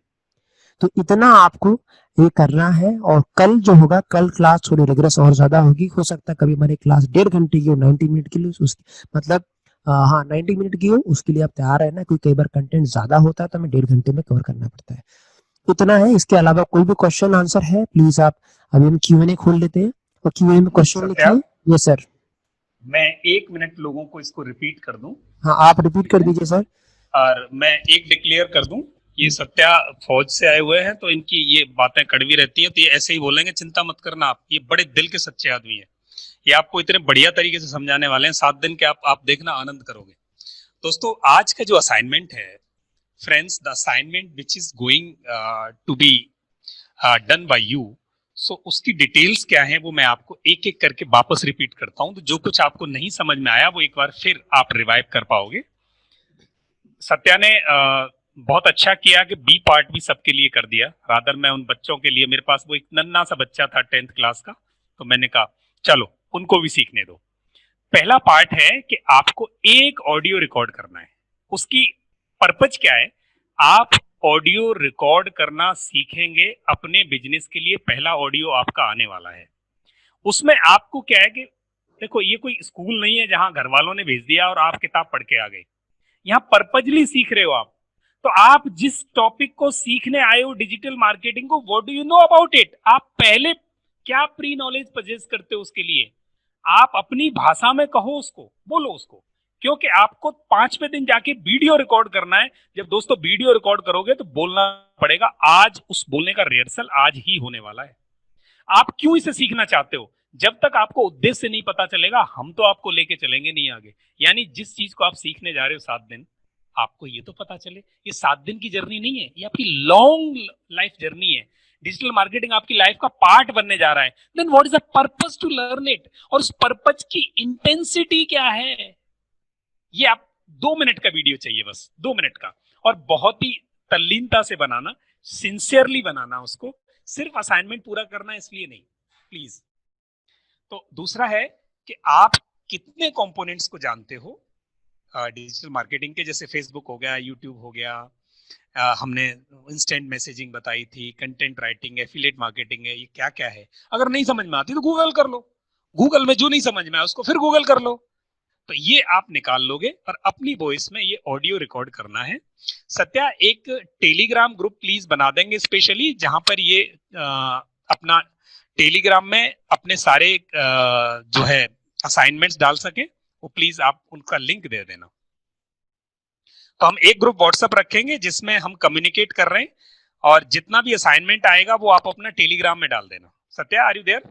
तो इतना आपको ये करना है। और कल जो होगा, कल क्लास थोड़ी रिग्रेस और ज्यादा होगी, हो सकता है कभी हमारी क्लास 1.5 घंटे की हो, 90 मिनट की हो, उसकी मतलब हाँ 90 मिनट की हो, उसके लिए आप तैयार है ना, क्योंकि कई बार कंटेंट ज्यादा होता है तो हमें 1.5 घंटे में कवर करना पड़ता है। इतना है, इसके अलावा कोई भी क्वेश्चन आंसर है प्लीज आप, अभी हम Q&A खोल लेते हैं और Q&A में क्वेश्चन सत्या, लिखिए। Yes sir. मैं 1 मिनट लोगों को इसको रिपीट कर दूं, हाँ आप रिपीट ठीक कर है, दीजिए सर। और मैं एक डिक्लेयर कर दूं, ये सत्या फौज से आए हुए हैं तो इनकी ये बातें कड़वी रहती हैं, तो ये ऐसे ही बोलेंगे, चिंता मत करना आप, ये बड़े दिल के सच्चे आदमी है, ये आपको इतने बढ़िया तरीके से समझाने वाले हैं 7 दिन के, आप देखना आनंद करोगे। दोस्तों आज का जो असाइनमेंट है, friends, the assignment which is going to be done by you, so उसकी डिटेल्स क्या है वो मैं आपको एक एक करके वापस रिपीट करता हूं, तो जो कुछ आपको नहीं समझ में आया वो एक बार फिर आप रिवाइव कर पाओगे। सत्या ने बहुत अच्छा किया कि बी पार्ट भी सबके लिए कर दिया, रादर मैं उन बच्चों के लिए, मेरे पास वो एक नन्ना सा बच्चा था 10th क्लास का, तो मैंने कहा चलो उनको भी सीखने दो। पहला पार्ट है कि आपको एक ऑडियो रिकॉर्ड करना है। उसकी पर्पज क्या है? आप ऑडियो रिकॉर्ड करना सीखेंगे अपने बिजनेस के लिए, पहला ऑडियो आपका आने वाला है। उसमें आपको क्या है कि देखो ये कोई स्कूल नहीं है जहां घर वालों ने भेज दिया और आप किताब पढ़ के आ गए, यहाँ पर्पजली सीख रहे हो आप। तो आप जिस टॉपिक को सीखने आए हो, डिजिटल मार्केटिंग को, what do you know about it, आप पहले क्या प्री नॉलेज पजेस करते हो उसके लिए, आप अपनी भाषा में कहो उसको, बोलो उसको, क्योंकि आपको 5वें दिन जाके वीडियो रिकॉर्ड करना है। जब दोस्तों वीडियो रिकॉर्ड करोगे तो बोलना पड़ेगा, आज उस बोलने का रिहर्सल आज ही होने वाला है। आप क्यों इसे सीखना चाहते हो? जब तक आपको उद्देश्य नहीं पता चलेगा हम तो आपको लेके चलेंगे नहीं आगे। यानी जिस चीज को आप सीखने जा रहे हो 7 दिन, आपको ये तो पता चले ये 7 दिन की जर्नी नहीं है, ये आपकी लॉन्ग लाइफ जर्नी है। डिजिटल मार्केटिंग आपकी लाइफ का पार्ट बनने जा रहा है। Then what is the purpose to learn it, और उस पर्पस की इंटेंसिटी क्या है, ये आप 2 मिनट का वीडियो चाहिए, बस 2 मिनट का, और बहुत ही तल्लीनता से बनाना, सिंसियरली बनाना उसको, सिर्फ असाइनमेंट पूरा करना इसलिए नहीं, प्लीज। तो दूसरा है कि आप कितने कंपोनेंट्स को जानते हो डिजिटल मार्केटिंग के, जैसे फेसबुक हो गया, यूट्यूब हो गया, हमने इंस्टेंट मैसेजिंग बताई थी, कंटेंट राइटिंग, एफिलिएट मार्केटिंग है, ये क्या क्या है। अगर नहीं समझ में आती तो गूगल कर लो, गूगल में जो नहीं समझ में आया उसको फिर गूगल कर लो, तो ये आप निकाल लोगे और अपनी वॉइस में ये ऑडियो रिकॉर्ड करना है। सत्या एक टेलीग्राम ग्रुप प्लीज बना देंगे स्पेशली, जहां पर ये अपना टेलीग्राम में अपने सारे जो है असाइनमेंट्स डाल सके, वो प्लीज आप उनका लिंक दे देना। तो हम एक ग्रुप व्हाट्सएप रखेंगे जिसमें हम कम्युनिकेट कर रहे हैं, और जितना भी असाइनमेंट आएगा वो आप अपना टेलीग्राम में डाल देना। Satya are you there?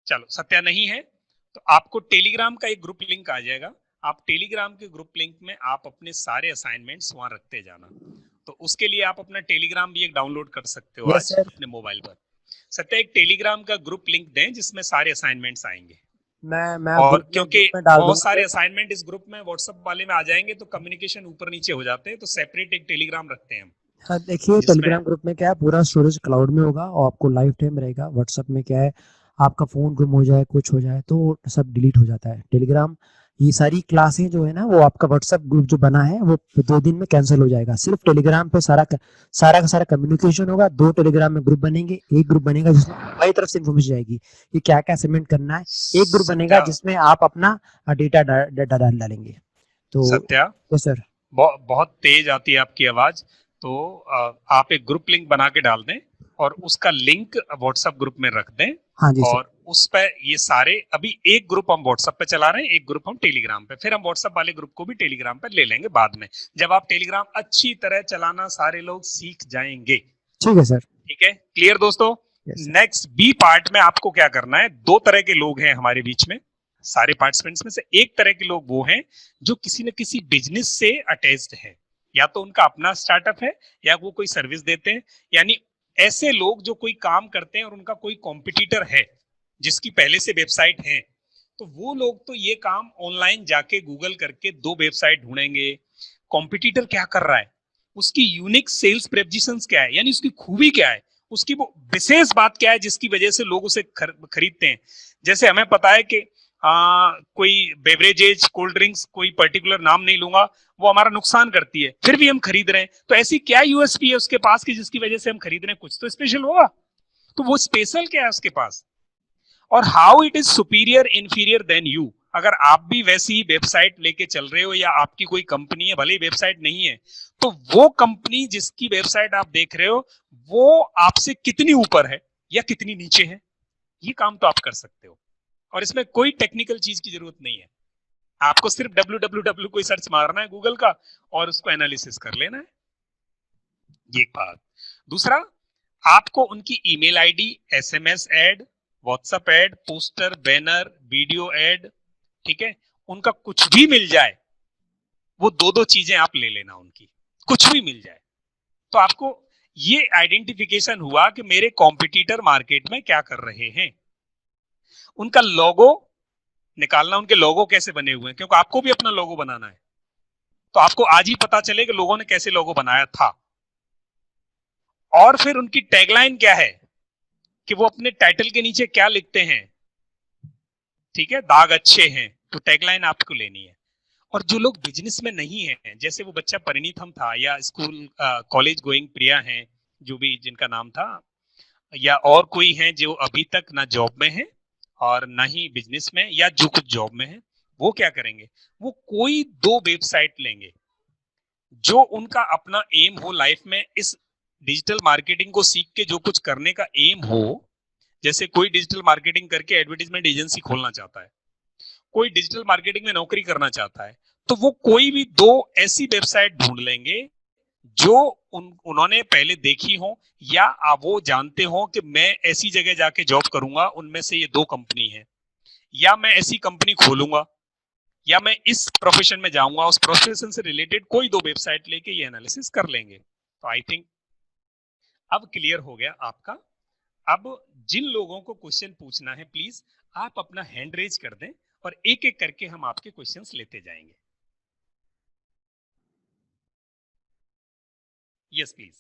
चलो सत्या नहीं है तो आपको टेलीग्राम का एक ग्रुप लिंक आ जाएगा, आप टेलीग्राम के ग्रुप लिंक में आप अपने सारे असाइनमेंट्स वहां रखते जाना। तो उसके लिए आप अपना टेलीग्राम भी एक डाउनलोड कर सकते हो यस आज सर। अपने मोबाइल पर। सत्या एक टेलीग्राम का ग्रुप लिंक दें जिसमें सारे असाइनमेंट्स आएंगे, मैं और ग्रुप क्योंकि में डाल बहुत दूंगा सारे सर। असाइनमेंट इस ग्रुप में व्हाट्सएप वाले में आ जाएंगे तो कम्युनिकेशन ऊपर नीचे हो जाते हैं, तो सेपरेट एक टेलीग्राम रखते हैं हम हाँ देखिए जिसमें। टेलीग्राम ग्रुप में क्या है, पूरा स्टोरेज क्लाउड में होगा और आपको लाइफ टाइम रहेगा। व्हाट्सएप में क्या है, आपका फोन गुम हो जाए कुछ हो जाए तो सब डिलीट हो जाता है। टेलीग्राम ये सारी क्लासें जो है ना, वो आपका व्हाट्सएप ग्रुप जो बना है वो 2 दिन में कैंसिल हो जाएगा। सिर्फ टेलीग्राम पे सारा का सारा कम्युनिकेशन होगा। 2 टेलीग्राम में ग्रुप बनेंगे, एक ग्रुप बनेगा जिसमें हमारी तरफ से इन्फॉर्मेशन जाएगी कि क्या क्या सबमिट करना है, एक ग्रुप बनेगा सत्या, जिसमें आप अपना डेटा डाटा डालेंगे। तो सत्या यस सर। बहुत तेज आती है आपकी आवाज, तो आप एक ग्रुप लिंक बना के डाल दें और उसका लिंक व्हाट्सएप ग्रुप में रख दें, हाँ जी सर। और उस पर ये सारे, अभी एक ग्रुप हम व्हाट्सएप पे चला रहे हैं, एक ग्रुप हम टेलीग्राम पे, फिर हम व्हाट्सएप वाले ग्रुप को भी टेलीग्राम पे ले लेंगे बाद में, जब आप टेलीग्राम अच्छी तरह चलाना सारे लोग सीख जाएंगे। ठीक है सर। ठीक है, क्लियर दोस्तों? Yes sir. Next B part में आपको क्या करना है, 2 तरह के लोग हैं हमारे बीच में, सारे पार्टिसिपेंट्स में से एक तरह के लोग वो हैं जो किसी न किसी बिजनेस से अटैच्ड है, या तो उनका अपना स्टार्टअप है या वो कोई सर्विस देते हैं, यानी ऐसे लोग जो कोई काम करते हैं और उनका कोई कॉम्पिटिटर है जिसकी पहले से वेबसाइट है, तो वो लोग तो ये काम ऑनलाइन जाके गूगल करके 2 वेबसाइट ढूंढेंगे, कॉम्पिटिटर क्या कर रहा है, उसकी यूनिक सेल्स प्रेपोजिशंस क्या है, यानी उसकी खूबी क्या है, उसकी वो विशेष बात क्या है जिसकी वजह से लोग उसे खरीदते हैं। जैसे हमें पता है कि कोई बेवरेजेज, कोल्ड ड्रिंक्स, कोई पर्टिकुलर नाम नहीं लूंगा, वो हमारा नुकसान करती है, फिर भी हम खरीद रहे हैं। तो ऐसी क्या यूएसपी है उसके पास की जिसकी वजह से हम खरीद रहे हैं? कुछ तो स्पेशल होगा। तो वो स्पेशल क्या है उसके पास, और how it is superior inferior than you. अगर आप भी वैसी ही वेबसाइट लेके चल रहे हो, या आपकी कोई कंपनी है, भले ही वेबसाइट नहीं है, तो वो कंपनी जिसकी वेबसाइट आप देख रहे हो वो आपसे कितनी ऊपर है या कितनी नीचे है, ये काम तो आप कर सकते हो। और इसमें कोई टेक्निकल चीज की जरूरत नहीं है, आपको सिर्फ www कोई सर्च मारना है गूगल का और उसको एनालिसिस कर लेना है। ये एक बात। दूसरा, आपको उनकी email ID, SMS add, WhatsApp add, poster, banner, video add, ठीक है, उनका कुछ भी मिल जाए, वो 2-2 चीजें आप ले लेना उनकी, कुछ भी मिल जाए। तो आपको ये आइडेंटिफिकेशन हुआ कि मेरे कॉम्पिटिटर मार्केट में क्या कर रहे हैं। उनका लोगो निकालना, उनके लोगो कैसे बने हुए हैं, क्योंकि आपको भी अपना लोगो बनाना है, तो आपको आज ही पता चले कि लोगों ने कैसे लोगो बनाया था। और फिर उनकी टैगलाइन क्या है, कि वो अपने टाइटल के नीचे क्या लिखते हैं, ठीक है, दाग अच्छे हैं, तो टैगलाइन आपको लेनी है। और जो लोग बिजनेस में नहीं है, जैसे वो बच्चा परिणीतम था, या स्कूल कॉलेज गोइंग प्रिया हैं, जो भी जिनका नाम था, या और कोई है जो अभी तक ना जॉब में है और ना ही बिजनेस में, या जो कुछ जॉब में है, वो क्या करेंगे, वो कोई 2 वेबसाइट लेंगे जो उनका अपना एम हो लाइफ में, इस डिजिटल मार्केटिंग को सीख के जो कुछ करने का एम हो। जैसे कोई डिजिटल मार्केटिंग करके एडवर्टाइजमेंट एजेंसी खोलना चाहता है, कोई डिजिटल मार्केटिंग में नौकरी करना चाहता है, तो वो कोई भी 2 ऐसी वेबसाइट ढूंढ लेंगे जो उन्होंने पहले देखी हो, या वो जानते हो कि मैं ऐसी जगह जाके जॉब करूंगा, उनमें से ये 2 कंपनी है, या मैं ऐसी कंपनी खोलूंगा, या मैं इस प्रोफेशन में जाऊंगा, उस प्रोफेशन से रिलेटेड कोई 2 वेबसाइट लेके ये एनालिसिस कर लेंगे। तो आई थिंक अब क्लियर हो गया आपका। अब जिन लोगों को क्वेश्चन पूछना है, प्लीज आप अपना हैंड रेज कर दें और एक एक करके हम आपके क्वेश्चंस लेते जाएंगे। यस प्लीज,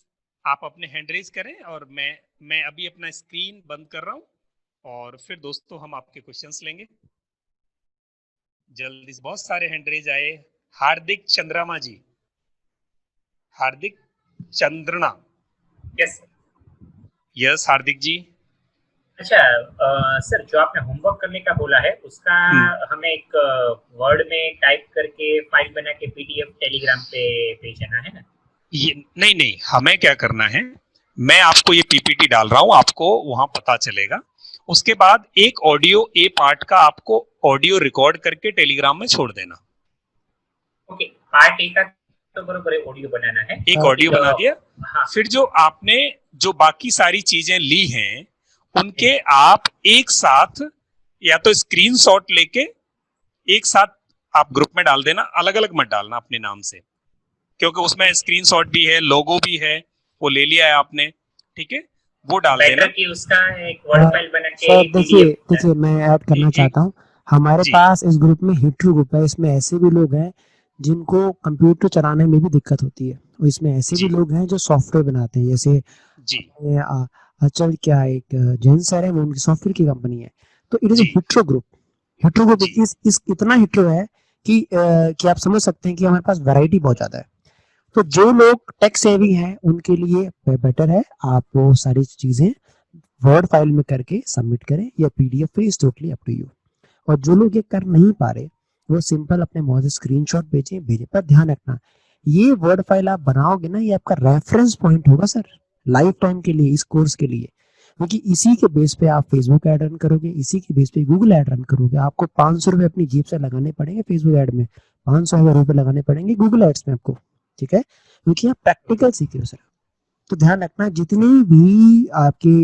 आप अपने हैंड रेज करें, और मैं अभी अपना स्क्रीन बंद कर रहा हूं, और फिर दोस्तों हम आपके क्वेश्चंस लेंगे। जल्दी से, बहुत सारे हैंड रेज आए। हार्दिक चंद्रमा जी, हार्दिक चंद्रना, यस यस हार्दिक जी। अच्छा सर, जो आपने होमवर्क करने का बोला है उसका हमें एक वर्ड में टाइप करके फाइल बना के पीडीएफ टेलीग्राम पे भेजना है ना? ये नहीं, हमें क्या करना है, मैं आपको ये पीपीटी डाल रहा हूं, आपको वहां पता चलेगा। उसके बाद एक ऑडियो ए पार्ट का आपको ऑडियो रिकॉर्ड करके टेलीग्राम में छोड़ देना। ओके, पार्ट ए का तो बरोबर ऑडियो बनाना है, एक ऑडियो बना दिया। हाँ। फिर जो आपने जो बाकी सारी चीजें ली हैं उनके आप एक साथ, या तो स्क्रीनशॉट लेके एक साथ आप ग्रुप में डाल देना, अलग अलग मत डालना अपने नाम से, क्योंकि उसमें स्क्रीनशॉट भी है, लोगो भी है, वो ले लिया है आपने, ठीक है, वो डाल देना कि उसका एक वर्ड फाइल बना के। सर देखिए मैं ऐड करना चाहता हूँ, हमारे पास इस ग्रुप में हिटरू ग्रुप है, इसमें ऐसे भी लोग हैं जिनको कंप्यूटर चलाने में भी दिक्कत होती है, और इसमें ऐसे भी लोग हैं जो सॉफ्टवेयर बनाते हैं, जैसे जी अचल क्या एक जैन सर है, वो उनकी सॉफ्टवेयर की कंपनी है। तो it is hetero group. Hetero group इस इतना हिटरो है कि आप समझ सकते हैं कि हमारे पास वैरायटी बहुत ज्यादा है। तो जो लोग टेक सेवी हैं उनके लिए बेटर है आप वो सारी चीजें वर्ड फाइल में करके सबमिट करें, या पीडीएफ पे, is totally up to you. और जो लोग ये कर नहीं पा रहे वो सिंपल अपने मौजूद स्क्रीनशॉट भेजें। पर ध्यान रखना, ये वर्ड फाइल आप बनाओगे ना, ये आपका रेफरेंस पॉइंट होगा सर लाइफ टाइम के लिए, इस कोर्स के लिए, क्योंकि इसी के बेस पे आप फेसबुक ऐड रन करोगे, इसी के बेस पे गूगल ऐड रन करोगे। आपको 500 रुपए अपनी जेब से लगाने पड़ेंगे फेसबुक ऐड में, 500 रुपए लगाने पड़ेंगे गूगल एड्स में आपको, ठीक है, क्योंकि आप प्रैक्टिकल सीखे हो सर। तो ध्यान रखना, जितने भी आपके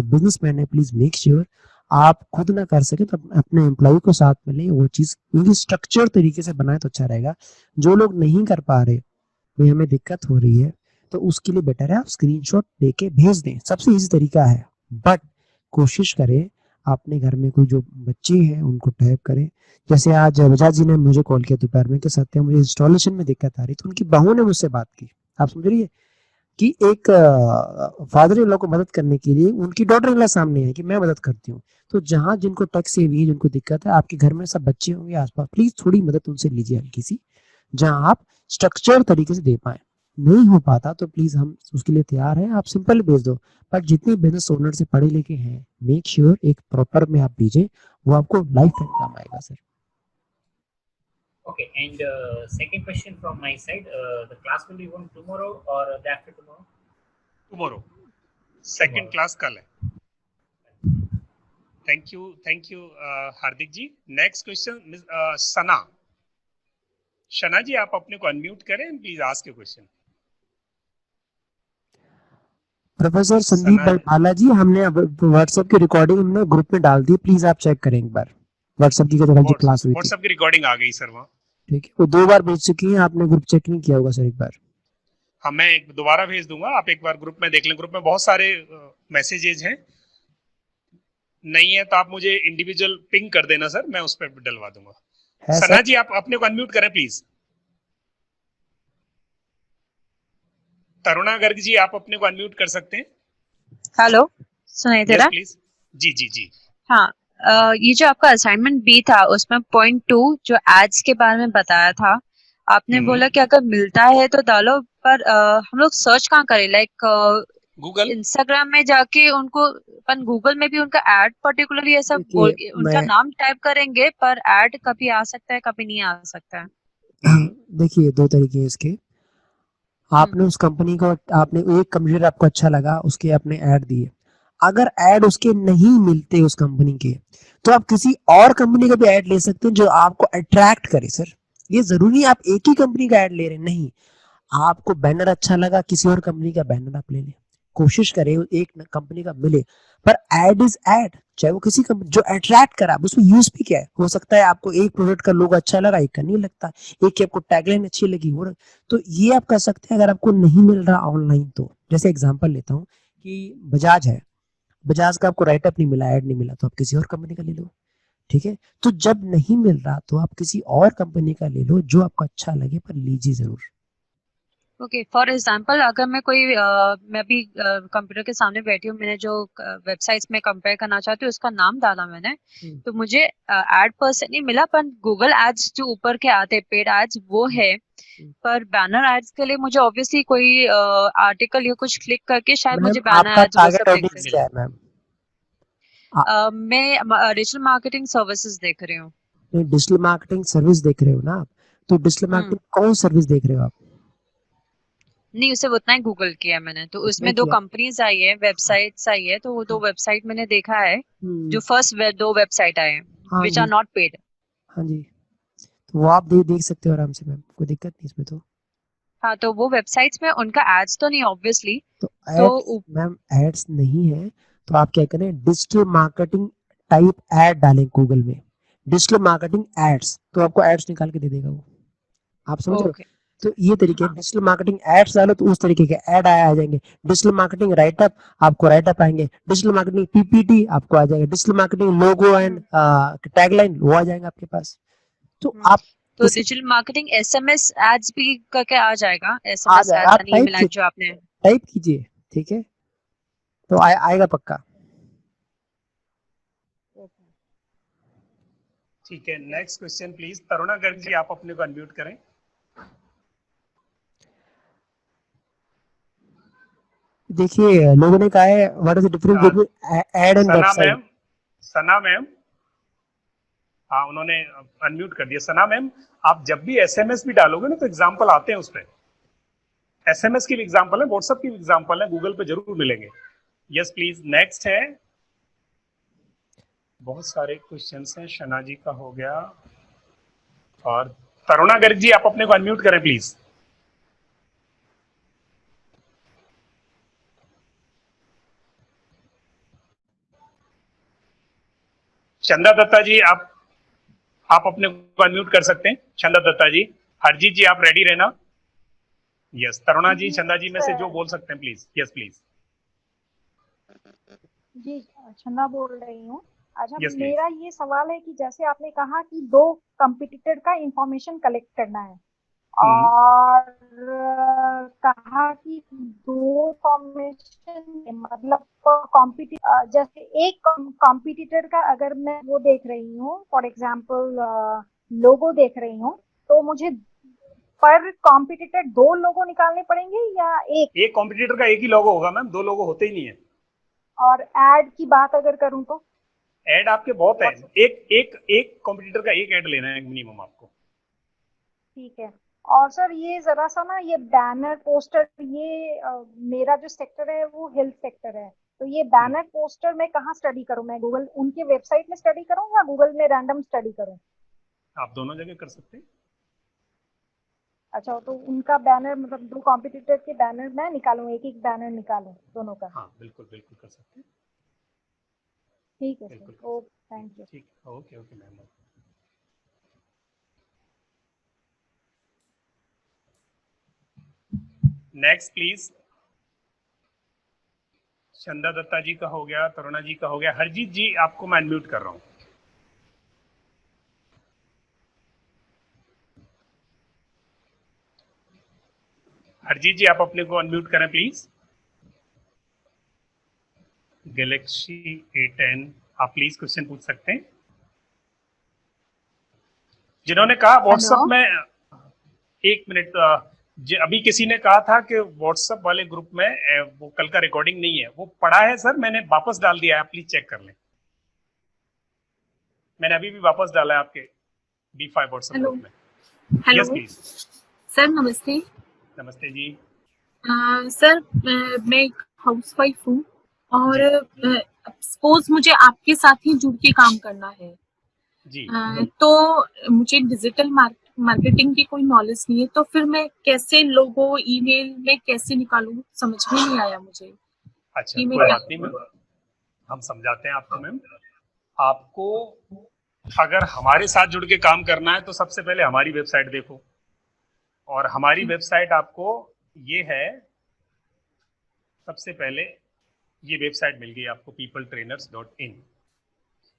बिजनेसमैन है, प्लीज मेक श्योर आप खुद ना कर सके तो अपने एम्प्लॉय को साथ में लें, वो चीज क्योंकि स्ट्रक्चर तरीके से बनाए तो अच्छा रहेगा। जो लोग नहीं कर पा रहे, तो हमें दिक्कत हो रही है, तो उसके लिए बेटर है आप स्क्रीनशॉट लेके भेज दें, सबसे इजी तरीका है। बट कोशिश करें अपने घर में कोई जो बच्चे हैं उनको टैप करें। जैसे आज बजाज जी ने मुझे कॉल किया दोपहर में कि सत्य मुझे इंस्टॉलेशन में दिक्कत आ रही, तो उनकी बहू ने मुझसे बात की। आप समझ रही है कि एक फादर इन लॉ को मदद करने के लिए उनकी डॉटर इन लॉ सामने है कि मैं मदद करती हूँ। तो जहाँ जिनको टच से भी जिनको दिक्कत है, आपके घर में सब बच्चे होंगे आसपास, प्लीज थोड़ी मदद उनसे लीजिए हल्की सी, जहाँ आप स्ट्रक्चर तरीके से दे पाए। नहीं हो पाता तो प्लीज हम उसके लिए तैयार हैं, आप सिंपल भेज दो। बट जितने बिजनेस ओनर से पढ़े लिखे हैं, मेक श्योर एक प्रॉपर में आप भेजें, वो आपको लाइफ टाइम काम आएगा sir. Okay, and second question from my side, the class will be on tomorrow or the after tomorrow? Tomorrow, second class कल है। Thank you Hardik ji. Next question Sana. Shana ji आप अपने को अनम्यूट करें, please ask your question. Professor Sandeep Sana Bhala ji, हमने WhatsApp की recording हमने group में डाल दी, प्लीज आप चेक करें एक बार व्हाट्सएप की जो क्लास हुई थी। व्हाट्सएप की रिकॉर्डिंग आ गई सर वहाँ। ठीक है, वो 2 बार भेज चुकी हैं, आपने ग्रुप चेक नहीं किया होगा सर एक बार। हाँ मैं एक दोबारा भेज दूंगा, आप एक बार ग्रुप में देख लें। ग्रुप में बहुत सारे मैसेजेस हैं, नहीं है तो आप मुझे इंडिविजुअल पिंग कर देना सर, मैं उस पर डलवा दूंगा। है सना सर? जी आप अपने को अनम्यूट करें प्लीज। तरुणा गर्ग जी आप अपने को अनम्यूट कर सकते हैं। हेलो, सुनाई दे यस रहा? प्लीज। जी जी जी। हाँ, ये जो आपका असाइनमेंट बी था उसमें पॉइंट 2 जो एड्स के बारे में बताया था, आपने बोला कि अगर मिलता है तो डालो, पर हम लोग सर्च कहाँ करें? Like Google. इंस्टाग्राम में जाके उनको, अपन गूगल में भी उनका एड पर्टिकुलरली ऐसा बोल देखिए के उनका मैं नाम टाइप करेंगे, पर एड कभी आ सकता है कभी नहीं आ सकता है। देखिए 2 तरीके हैं इसके। आपने उस कंपनी को, आपने एक कंप्यूटर आपको अच्छा लगा, उसके आपने ऐड दिए। अगर ऐड उसके नहीं मिलते उस कंपनी के, तो आप किसी और कंपनी का भी ऐड ले सकते हैं जो आपको अट्रैक्ट करे सर। ये जरूरी है आप एक ही कंपनी का ऐड ले रहे हैं, नहीं। आपको बैनर अच्छा लगा, किसी और कंपनी का बैनर आप ले लें। कोशिश करें एक कंपनी का मिले, पर एड इज एड, चाहे वो किसी कंपनी जो अट्रैक्ट करा, उसमें यूज भी क्या है। हो सकता है आपको एक प्रोडक्ट का लोगो अच्छा लगा, एक का नहीं लगता, एक की आपको टैगलाइन अच्छी लगी हो। तो ये आप कर सकते हैं अगर आपको नहीं मिल रहा ऑनलाइन तो। जैसे एग्जांपल लेता हूँ कि बजाज है, बजाज का आपको राइटअप नहीं मिला, ऐड नहीं मिला, तो आप किसी और कंपनी का ले लो। ठीक है, तो जब नहीं मिल रहा तो आप किसी और कंपनी का ले लो जो आपको अच्छा लगे, पर लीजिए जरूर। ओके, फॉर एग्जांपल अगर मैं कोई मैं भी कंप्यूटर के सामने बैठी हूँ, मैंने जो वेबसाइट्स में कंपेयर करना चाहती हूँ उसका नाम डाला मैंने, तो मुझे एड पर से नहीं मिला, पर गूगल एड्स जो ऊपर के आते हैं पेड एड्स वो है, पर बैनर एड्स के लिए मुझे ऑब्वियसली कोई आर्टिकल या कुछ क्लिक करके शायद मुझे मैम बैनर आपका एड्स वो टारगेट सब दिखते ऑडियंस क्या है मैम? मैं डिजिटल मार्केटिंग सर्विसेज देख रही हूँ। डिजिटल मार्केटिंग सर्विस देख रहे हो ना आप? तो डिजिटल मार्केटिंग कौन सर्विस देख रहे हो आप? नहीं, उसे उतना ही गूगल किया मैंने, तो उसमें उसमें 2 किया। कंपनीज आई है, वेबसाइट्स आई है, तो वो 2 वेबसाइट मैंने देखा है, जो फर्स्ट 2 वेबसाइट आए हैं हाँ विच जी, आर नॉट पेड। हाँ जी, तो वो आप देख सकते हो आराम से मैम, कोई दिक्कत नहीं इसमें तो। हाँ, तो वो वेबसाइट्स में उनका एड्स तो नहीं ऑब्वियसली, तो तो एड्स मैम, एड्स नहीं है तो आप क्या करें, डिजिटल मार्केटिंग टाइप ऐड डालें गूगल में, डिजिटल मार्केटिंग एड्स, तो आपको एड्स निकाल के दे देगा वो। आप समझ रहे हो? ओके। तो ये तरीके, डिजिटल मार्केटिंग एड्स डालो तो उस तरीके के ऐड आ जाएंगे। डिजिटल मार्केटिंग राइटअप, आपको राइटअप आएंगे। डिजिटल मार्केटिंग पीपीटी आपको आ जाएगा। Digital marketing logo and tagline वो आ जाएगा आपके पास। तो आप तो किसी डिजिटल मार्केटिंग एसएमएस एड्स भी करके आ जाएगा, आ एसएमएस जाएगा, एड्स आप एंड ईमेल एड जो आपने। टाइप कीजिए, ठीक है, तो आएगा पक्का। ठीक है, next question please. Taruna Garg ji आप अपने को अनम्यूट करें। देखिए लोगों ने कहा है what is the difference between ad and Sana website. Ma'am, Sana ma'am, हाँ उन्होंने अनम्यूट कर दिया। सना मैम आप जब भी एसएमएस भी डालोगे ना तो एग्जांपल आते हैं उस पर। एसएमएस की भी एग्जांपल है, व्हाट्सएप की भी एग्जांपल है, गूगल पे जरूर मिलेंगे। Yes please. नेक्स्ट है, बहुत सारे क्वेश्चंस हैं। शना जी का हो गया, और तरुणा गर्ग जी आप अपने को अनम्यूट करें प्लीज। चंदा दत्ता जी आप अपने को अनम्यूट कर सकते हैं। चंदा दत्ता जी। हरजीत जी आप रेडी रहना। यस। तरुणा जी चंदा जी में से जो बोल सकते हैं प्लीज। Yes please. जी, चंदा बोल रही हूँ। अच्छा, Yes, please. मेरा ये सवाल है कि जैसे आपने कहा कि 2 कंपटीटर का इंफॉर्मेशन कलेक्ट करना है और कहा कि 2 इंफॉर्मेशन मतलब जैसे एक कंपटीटर का अगर मैं वो देख रही हूँ, फॉर एग्जांपल लोगो देख रही हूँ, तो मुझे पर कंपटीटर 2 लोगो निकालने पड़ेंगे या एक कॉम्पिटिटर का एक ही लोगो होगा मैम, 2 लोगो होते ही नहीं है। और ऐड की बात अगर करूँ तो ऐड आपके बहुत है, एक कॉम्पिटिटर का एक ऐड लेना है मिनिमम आपको। ठीक है। और सर ये जरा सा ना ये बैनर पोस्टर ये मेरा जो सेक्टर है वो हेल्थ सेक्टर है, तो ये बैनर पोस्टर मैं कहाँ स्टडी करूँ? मैं गूगल उनके वेबसाइट में स्टडी करूँ या गूगल में रैंडम स्टडी करूँ? आप दोनों जगह कर सकते हैं। अच्छा, तो उनका बैनर मतलब 2 कॉम्पिटिटर के बैनर मैं निकालूं, एक बैनर निकालूं दोनों का? हाँ बिल्कुल बिल्कुल कर सकते हैं। ठीक है बिल्कुल सर, ओके, थैंक यू। ठीक, okay okay ma'am. Next please. चंदा दत्ता जी का हो गया, तरुणा जी का हो गया, हरजीत जी आपको मैं अनम्यूट कर रहा हूं। हरजीत जी आप अपने को अनम्यूट करें प्लीज। गैलेक्सी A10 आप प्लीज क्वेश्चन पूछ सकते हैं। जिन्होंने कहा व्हाट्सएप में, एक मिनट, अभी किसी ने कहा था कि व्हाट्सएप वाले ग्रुप में वो कल का रिकॉर्डिंग नहीं है, वो पड़ा है सर, मैंने वापस डाल दिया है, आप प्लीज चेक कर लें। मैंने अभी भी वापस डाला है आपके B5 व्हाट्सएप ग्रुप में। Hello yes please. सर, नमस्ते। नमस्ते जी। सर मैं एक हाउसवाइफ हूँ और सपोज मुझे आपके साथ ही जुड़ के काम करना है जी। तो मुझे डिजिटल मार्केटिंग की कोई नॉलेज नहीं है, तो फिर मैं कैसे लोगो ईमेल में कैसे निकालूं, समझ में नहीं आया मुझे। अच्छा कि मैं कोई क्या बात नहीं मैम, हम समझाते हैं आपको मैम। आपको अगर हमारे साथ जुड़ के काम करना है तो सबसे पहले हमारी वेबसाइट देखो, और हमारी वेबसाइट आपको ये है, सबसे पहले ये वेबसाइट मिल गई आपको peopletrainers.in।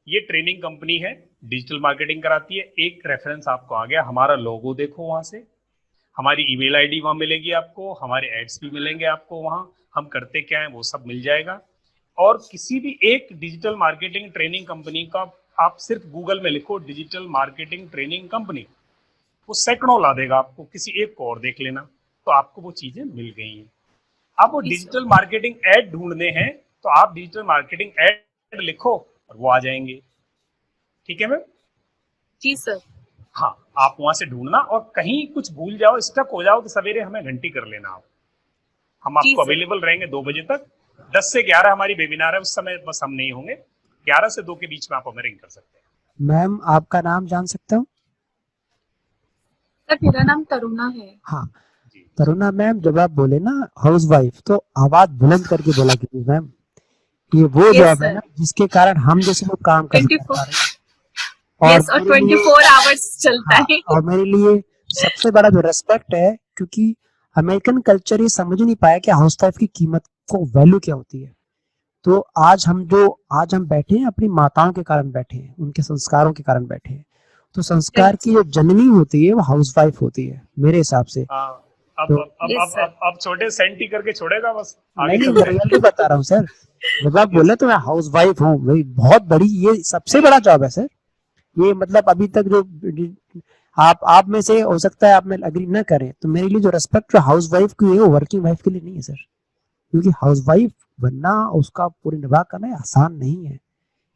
ये ट्रेनिंग कंपनी है, डिजिटल मार्केटिंग कराती है। एक रेफरेंस आपको आ गया, हमारा लोगो देखो, वहां से हमारी ईमेल आईडी वहां मिलेगी आपको, हमारे एड्स भी मिलेंगे आपको वहां, हम करते क्या है वो सब मिल जाएगा। और किसी भी एक डिजिटल मार्केटिंग ट्रेनिंग कंपनी का आप सिर्फ गूगल में लिखो डिजिटल मार्केटिंग ट्रेनिंग कंपनी, वो सैकड़ों ला देगा आपको, किसी एक को और देख लेना, तो आपको वो चीजें मिल गई हैं। अब वो डिजिटल मार्केटिंग ऐड ढूंढने हैं तो आप डिजिटल मार्केटिंग ऐड लिखो और वो आ जाएंगे। ठीक है मैम? जी सर। हाँ, आप वहां से ढूंढना, और कहीं कुछ भूल जाओ, स्टक हो जाओ तो सवेरे हमें घंटी कर लेना आप। हम आपको अवेलेबल रहेंगे 2 बजे तक। 10 से 11 हमारी वेबिनार है, उस समय बस हम नहीं होंगे। 11 से 2 के बीच में आप हमें रिंग कर सकते हैं। मैम आपका नाम जान सकता हूँ? सर मेरा नाम तरुणा है। हाँ, तरुणा मैम, जब आप बोले ना हाउस वाइफ, तो आवाज बुलंद करके बोला कीजिए मैम। ये वो जॉब है ना जिसके कारण हम जैसे लोग काम कर सकते हैं। और 24 आवर्स चलता है। और मेरे लिए सबसे बड़ा जो रेस्पेक्ट है, क्योंकि अमेरिकन कल्चर ये समझ नहीं पाया कि हाउस वाइफ की कीमत को वैल्यू क्या होती है। तो आज हम बैठे हैं अपनी माताओं के कारण बैठे हैं, उनके संस्कारों के कारण बैठे हैं। तो संस्कार की जो जननी होती है वो हाउस वाइफ होती है मेरे हिसाब से। अब छोटे सेंटी करके छोड़ेगा बस। नहीं, मैं रियली बता रहा हूँ सर। जब आप बोले तो मैं हाउस वाइफ हूँ, भाई बहुत बड़ी, ये सबसे बड़ा जॉब है सर। ये मतलब अभी तक जो आप में से हो सकता है आप में एग्री ना करें, तो मेरे लिए जो रेस्पेक्ट जो हाउस वाइफ की है वो वर्किंग वाइफ के लिए नहीं है सर। क्योंकि हाउस वाइफ बनना, उसका पूरी निभा करना आसान नहीं है।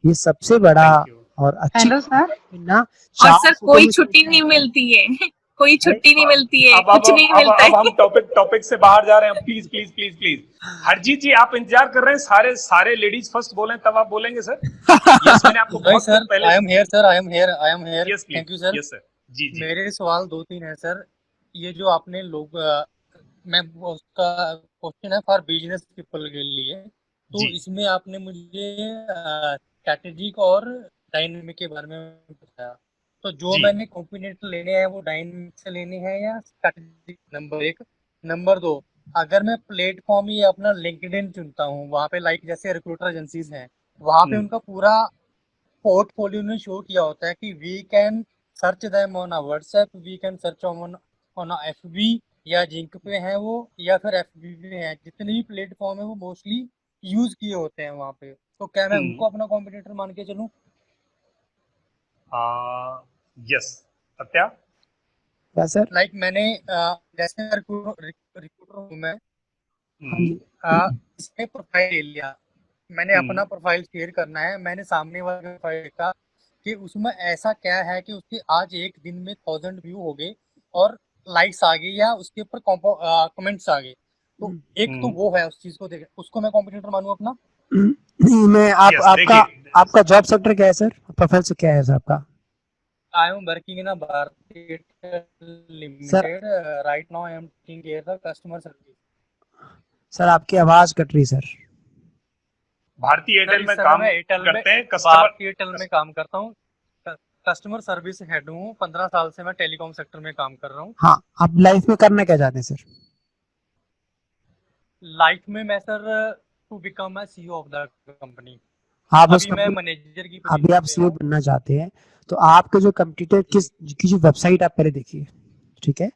ये सबसे बड़ा और अच्छी ना। और सर कोई छुट्टी नहीं मिलती है, कोई छुट्टी नहीं मिलती है, कुछ नहीं मिलता है। अब हम टॉपिक से बाहर जा रहे हैं। Please please please please Harjeet ji आप इंतजार कर रहे हैं, सारे लेडीज फर्स्ट बोलें तब आप बोलेंगे सर। यस, मैंने आपको बहुत पहले। I am here sir, I am here. Yes thank you sir. Yes sir. जी जी। मेरे सवाल 2-3 है सर। ये जो आपने मैं उसका क्वेश्चन है फॉर बिजनेस पीपल के लिए, तो इसमें आपने मुझे स्ट्रैटेजिक और डायनेमिक के बारे में बताया। तो जो मैंने कॉम्बिनेटर लेने हैं वो डायनेमिक से लेने हैं या स्ट्रैटेजिक? नंबर 1। नंबर 2, अगर मैं प्लेटफॉर्म ये अपना लिंक्डइन चुनता हूँ, वहाँ पे लाइक जैसे रिक्रूटर एजेंसीज हैं, वहाँ पे उनका पूरा पोर्टफोलियो ने शो किया होता है कि we can search them on a WhatsApp, we can search on on FB या जिंक पे है वो, या फिर एफबी पे है, जितने भी प्लेटफॉर्म है वो मोस्टली यूज किए होते हैं वहाँ पे। तो क्या मैं उनको अपना कॉम्पिटिटर मान के चलूं? यस सत्या। क्या सर? लाइक मैंने जैसे रिक्रूटर हूँ मैं, हाँ जी। इसने प्रोफाइल ले लिया, मैंने अपना प्रोफाइल शेयर करना है, मैंने सामने वाले का प्रोफाइल देखा कि उसमें ऐसा क्या है कि उसके आज एक दिन में 1000 व्यू हो गए और लाइक्स आ गए या उसके ऊपर कमेंट्स आ गए, तो एक तो वो है, उस चीज को देख उसको मैं कॉम्पिटिटर मानूं अपना? नहीं, मैं Yes, आपका देखिए, आपका जॉब सेक्टर क्या है सर? प्रोफाइल से क्या है सर आपका? I am working in a Bharti limited, right now I am taking care the customer service. Sir आपकी आवाज कट रही सर। भारतीय सर, एयरटेल इस में समय काम मैं एयरटेल में करते हैं कस्टमर। भारतीय एयरटेल में काम करता हूँ, कस्टमर सर्विस हेड हूँ, 15 साल से मैं टेलीकॉम सेक्टर में काम कर रहा हूँ। हाँ, आप लाइफ में करना क्या चाहते हैं सर? लाइफ में मैं sir to become a CEO of the company. आप उस अभी मैं मैनेजर की अभी आप पोजीशन पे सीईओ हूँ। बनना चाहते हैं, तो आपके जो कंप्यूटर की जो वेबसाइट आप पहले देखिए, ठीक है?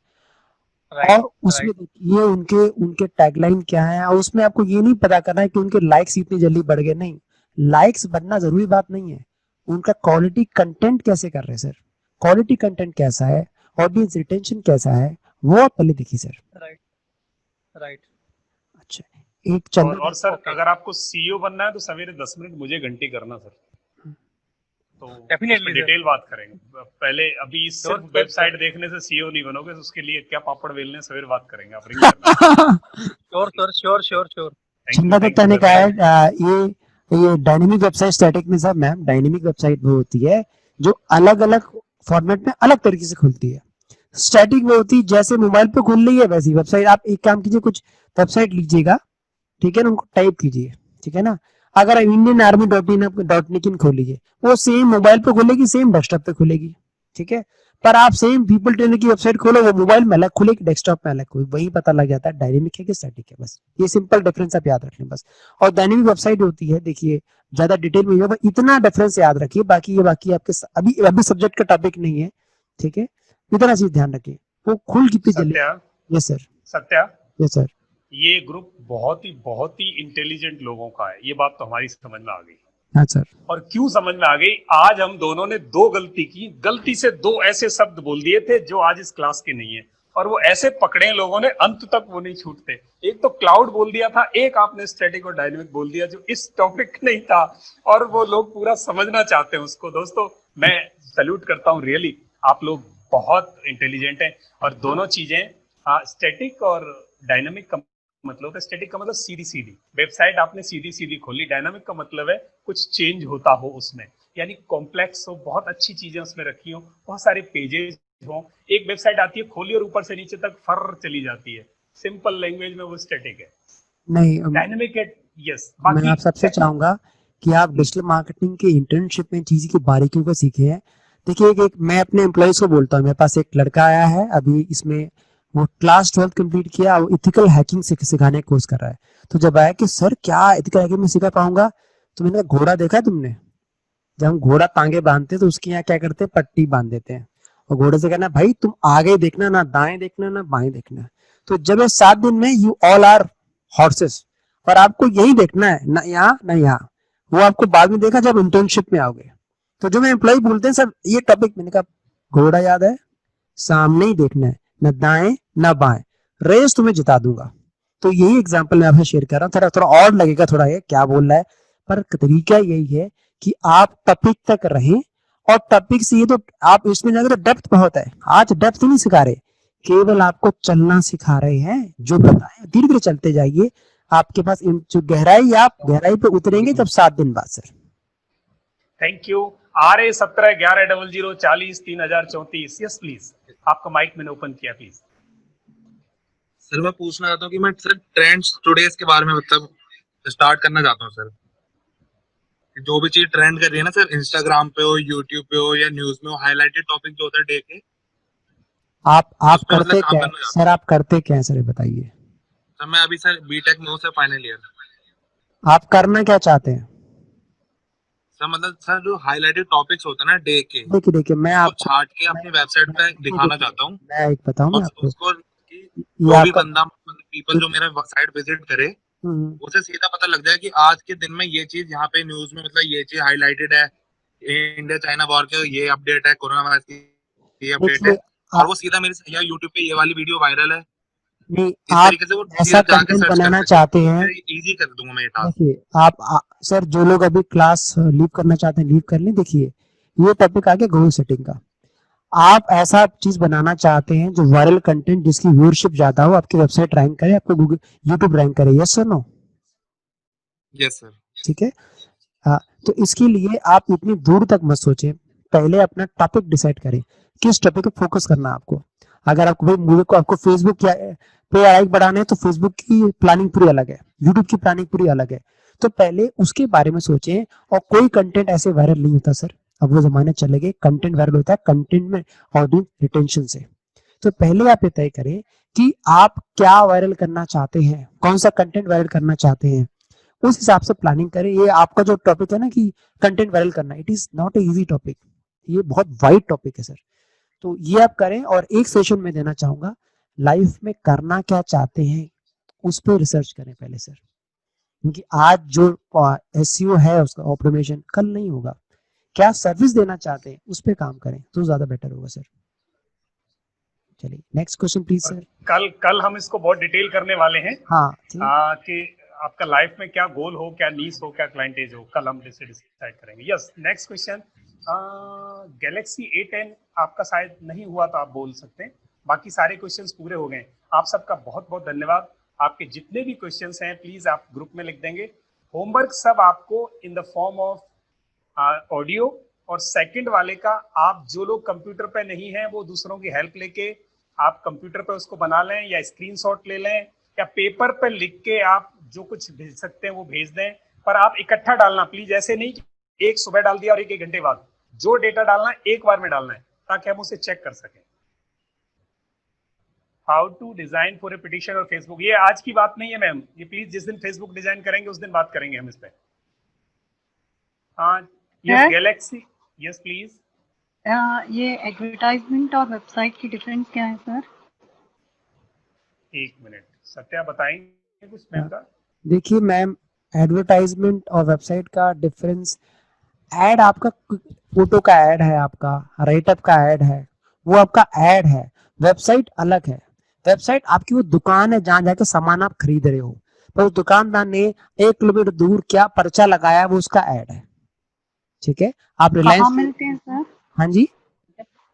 राइट और उसमें देखिए उनके उनके टैगलाइन क्या है, और उसमें आपको ये नहीं पता करना है कि उनके लाइक्स इतनी जल्दी बढ़ गए, नहीं। लाइक्स बढ़ना जरूरी बात नहीं है, उनका क्वालिटी कंटेंट कैसे कर रहे हैं सर, क्वालिटी कंटेंट कैसा है, ऑडियंस रिटेंशन कैसा है, वो आप पहले देखिए सर। Right right. अच्छा, एक चंद्र और सर Okay. अगर आपको सीईओ बनना है तो सवेरे 10 मिनट मुझे घंटी करना सर, तो Definitely, उसमें sir. डिटेल बात करेंगे पहले। अभी सिर्फ Sure, वेबसाइट sure. देखने से सीईओ नहीं बनोगे, तो उसके लिए क्या पापड़ बेलने सवेरे बात करेंगे, आप रिंग करना। Sure sir, sure. चंदा दत्ता ने कहा है ये डायनेमिक वेबसाइट स्टैटिक में सर मैम, डायनेमिक वेबसाइट वो होती है जो अलग अलग फॉर्मेट में अलग तरीके से खुलती है। स्टैटिक वो होती है जैसे मोबाइल पे खुल रही है वैसी वेबसाइट। आप एक काम कीजिए, कुछ वेबसाइट लीजिएगा, ठीक है ना, उनको टाइप कीजिए, ठीक है ना। अगर आप इंडियन आर्मी डॉट इन खोल लीजिए, वो सेम मोबाइल पे खुलेगी, सेम डेस्कटॉप पे खुलेगी, ठीक है। पर आप सेम पीपल ट्रेनर की वेबसाइट खोलो, वो मोबाइल में अलग खुलेगी, डेस्कटॉप में अलग खुलेगी, वही पता लग जाता है डायनेमिक है कि स्टैटिक है। बस ये सिंपल डिफरेंस आप याद रख लें बस। और डायनेमिक वेबसाइट होती है, देखिए ज्यादा डिटेल में होगा, इतना डिफरेंस याद रखिए, बाकी आपके अभी अभी सब्जेक्ट का टॉपिक नहीं है, ठीक है। इतना चीज ध्यान रखिए, वो खुल कितनी जल्दी। Yes sir. Satya, yes sir. ये ग्रुप बहुत ही इंटेलिजेंट लोगों का है, ये बात तो हमारी समझ में आ गई। हाँ सर। और क्यों समझ में आ गई? आज हम दोनों ने दो गलती की, गलती से दो ऐसे शब्द बोल दिए थे जो आज इस क्लास के नहीं है, और वो ऐसे पकड़े लोगों ने अंत तक वो नहीं छूटते। एक तो क्लाउड बोल दिया था, एक आपने स्टैटिक और डायनेमिक बोल दिया जो इस टॉपिक नहीं था, और वो लोग पूरा समझना चाहते हैं उसको। दोस्तों मैं सैल्यूट करता हूँ, रियली आप लोग बहुत इंटेलिजेंट हैं। और दोनों चीजें, स्टैटिक और डायनामिक का मतलब है, स्टैटिक का मतलब सीधी सीधी वेबसाइट आपने सीधी सीधी खोली, डायनामिक का मतलब है कुछ चेंज होता हो उसमें, यानी कॉम्प्लेक्स हो, बहुत अच्छी चीजें उसमें रखी हो, बहुत सारे पेजेस हो। एक वेबसाइट आती है खोली और ऊपर से नीचे तक फर चली जाती है, सिंपल लैंग्वेज में वो स्टैटिक है। नहीं, डायनामिक है, यस। मैं आप सबसे चाहूंगा कि आप डिजिटल मार्केटिंग के इंटर्नशिप में चीज की बारीकियों को सीखे हैं। देखिए एक मैं अपने एम्प्लॉयज को बोलता हूँ, मेरे पास एक लड़का आया है अभी, इसमें वो क्लास 12 कंप्लीट किया, वो इथिकल हैकिंग सिखाने का कोर्स कर रहा है। तो जब आया कि सर क्या इथिकल हैकिंग में सिखा पाऊंगा, तो मैंने कहा घोड़ा देखा है तुमने? जब हम घोड़ा टांगे बांधते तो उसके यहाँ क्या करते हैं, पट्टी बांध देते हैं, और घोड़े से कहना भाई तुम आगे देखना, ना दाएं देखना ना बाएं देखना। तो जब ये 7 दिन में यू ऑल आर हॉर्सेस, पर आपको यही देखना है, ना यहाँ ना यहाँ, वो आपको बाद में देखा जब इंटर्नशिप में आओगे। तो जो मैं एम्प्लॉय बोलते हैं सर ये टॉपिक, मैंने कहा घोड़ा याद है, सामने ही देखना है, ना दाएं ना बाएं, रेस तुम्हें जिता दूंगा। तो यही एग्जांपल मैं आपसे शेयर कर रहा हूँ। थोड़ा थोड़ा और लगेगा, थोड़ा ये क्या बोल रहा है, पर तरीका यही है कि आप टॉपिक तक रहें, और टॉपिक से ये तो आप इसमें जाकर डेप्थ बहुत है, आज डेप्थ नहीं सिखा रहे, केवल आपको चलना सिखा रहे हैं। जो बताए धीरे धीरे चलते जाइए, आपके पास जो गहराई, आप गहराई पे उतरेंगे जब 7 दिन बाद sir. Thank you. RA171100403034। Yes please, आपका माइक मैंने ओपन किया, प्लीज। सर मैं पूछना चाहता हूँ कि मैं सर ट्रेंड्स टुडेज के बारे में मतलब स्टार्ट करना चाहता हूँ सर। जो भी चीज ट्रेंड कर रही है ना सर, इंस्टाग्राम पे हो, यूट्यूब पे हो या न्यूज में हो, हाईलाइटेड टॉपिक जो होता है डे के, आप उस पे करते मतलब काम क्या करना चाहता सर, आप करते क्या है सर, ये बताइए। सर मैं अभी सर बीटेक में हूँ सर, फाइनल ईयर। आप करना क्या चाहते हैं? सर मतलब सर जो हाईलाइटेड टॉपिक्स होते हैं ना डे के, देखिए मैं वो आपको छाट के अपनी वेबसाइट पे दिखाना चाहता हूँ, मैं एक बताऊं मैं और आपको, उसको कि ये जो भी आपका बंदा मतलब पीपल जो मेरा साइट विजिट करे, हम्म, उसे सीधा पता लग जाए कि आज के दिन में ये चीज यहाँ पे न्यूज में मतलब ये चीज हाईलाइटेड है, इंडिया चाइना वॉर के ये अपडेट है, कोरोना वायरस की ये अपडेट है, देखिए और वो सीधा मेरे या यूट्यूब पे ये वाली वीडियो वायरल है, नहीं, इस आप तरीके से वो ऐसा सीधा जाके कंटेंट सर्च कर बनाना सके, चाहते तो हैं, मैं इजी कर दूंगा मैं ये टास्क। देखिए सर जो लोग अभी क्लास लीव करना चाहते हैं लीव कर लें। देखिए ये टॉपिक आ गया गोल सेटिंग का। आप ऐसा चीज बनाना चाहते हैं जो वायरल कंटेंट जिसकी व्यूअरशिप ज्यादा हो, आपकी वेबसाइट रैंक करे, आपको गूगल यूट्यूब रैंक करे, यस और नो? Yes sir. ठीक है। हाँ, तो इसके लिए आप इतनी दूर तक मत सोचें, पहले अपना टॉपिक डिसाइड करें किस टॉपिक पे फोकस करना है आपको। अगर आपको भाई मुझे को आपको फेसबुक पे लाइक बढ़ाने हैं तो फेसबुक की प्लानिंग पूरी अलग है, यूट्यूब की प्लानिंग पूरी अलग है। तो पहले उसके बारे में सोचें। और कोई कंटेंट ऐसे वायरल नहीं होता सर, अब वो जमाने चले गए। कंटेंट वायरल होता है कंटेंट में ऑडियंस रिटेंशन से। तो पहले आप ये तय करें कि आप क्या वायरल करना चाहते हैं, कौन सा कंटेंट वायरल करना चाहते हैं, उस हिसाब से प्लानिंग करें। ये आपका जो टॉपिक है ना कि कंटेंट वायरल करना, it is not a easy topic, ये बहुत वाइड टॉपिक है सर। तो ये आप करें। और एक सेशन में देना चाहूंगा, लाइफ में करना क्या चाहते हैं उस पर रिसर्च करें पहले सर, क्योंकि आज जो एसईओ है उसका ऑटोमेशन कल नहीं होगा। क्या सर्विस देना चाहते हैं उस पर काम करें तो ज्यादा बेटर होगा सर। चलिए नेक्स्ट क्वेश्चन प्लीज सर। कल कल हम इसको बहुत डिटेल करने वाले हैं। हाँ कि आपका लाइफ में क्या गोल हो, क्या नीस हो, क्या क्लाइंटेज हो, कल हम इसे डिसाइड करेंगे। Yes, next question. Galaxy A10 आपका शायद नहीं हुआ तो आप बोल सकते हैं, बाकी सारे क्वेश्चंस पूरे हो गए। आप सबका बहुत बहुत धन्यवाद। आपके जितने भी क्वेश्चंस हैं प्लीज आप ग्रुप में लिख देंगे। होमवर्क सब आपको in the form of audio, और सेकंड वाले का आप जो लोग कंप्यूटर पे नहीं हैं वो दूसरों की हेल्प लेके आप कंप्यूटर पे उसको बना लें, या स्क्रीनशॉट ले लें, या पेपर पे लिख के आप जो कुछ भेज सकते हैं वो भेज दें। पर आप इकट्ठा डालना प्लीज, ऐसे नहीं कि एक सुबह डाल दिया और एक घंटे बाद। जो डेटा डालना है एक बार में डालना है ताकि हम उसे चेक कर सकें। How to design for a petition और फेसबुक, ये आज की बात नहीं है मैम, ये प्लीज जिस दिन फेसबुक डिजाइन करेंगे उस दिन बात करेंगे हम इस पे। Yes Galaxy, yes please. ये एडवर्टाइजमेंट और वेबसाइट की डिफरेंस क्या है सर? एक मिनट, सत्या बताएंगे कुछ मैम का? देखिए मैम, एडवर्टाइजमेंट और वेबसाइट का डिफरेंस, एड आपका फोटो का एड है, आपका राइटअप का एड है, वो आपका एड है। वेबसाइट अलग है। वेबसाइट आपकी वो दुकान है जहां जाके सामान आप खरीद रहे हो, पर उस दुकानदार ने 1 किलोमीटर दूर क्या पर्चा लगाया है वो उसका एड है। ठीक है। आप कहाँ रिलायंस, मिलते हैं सर? हाँ जी,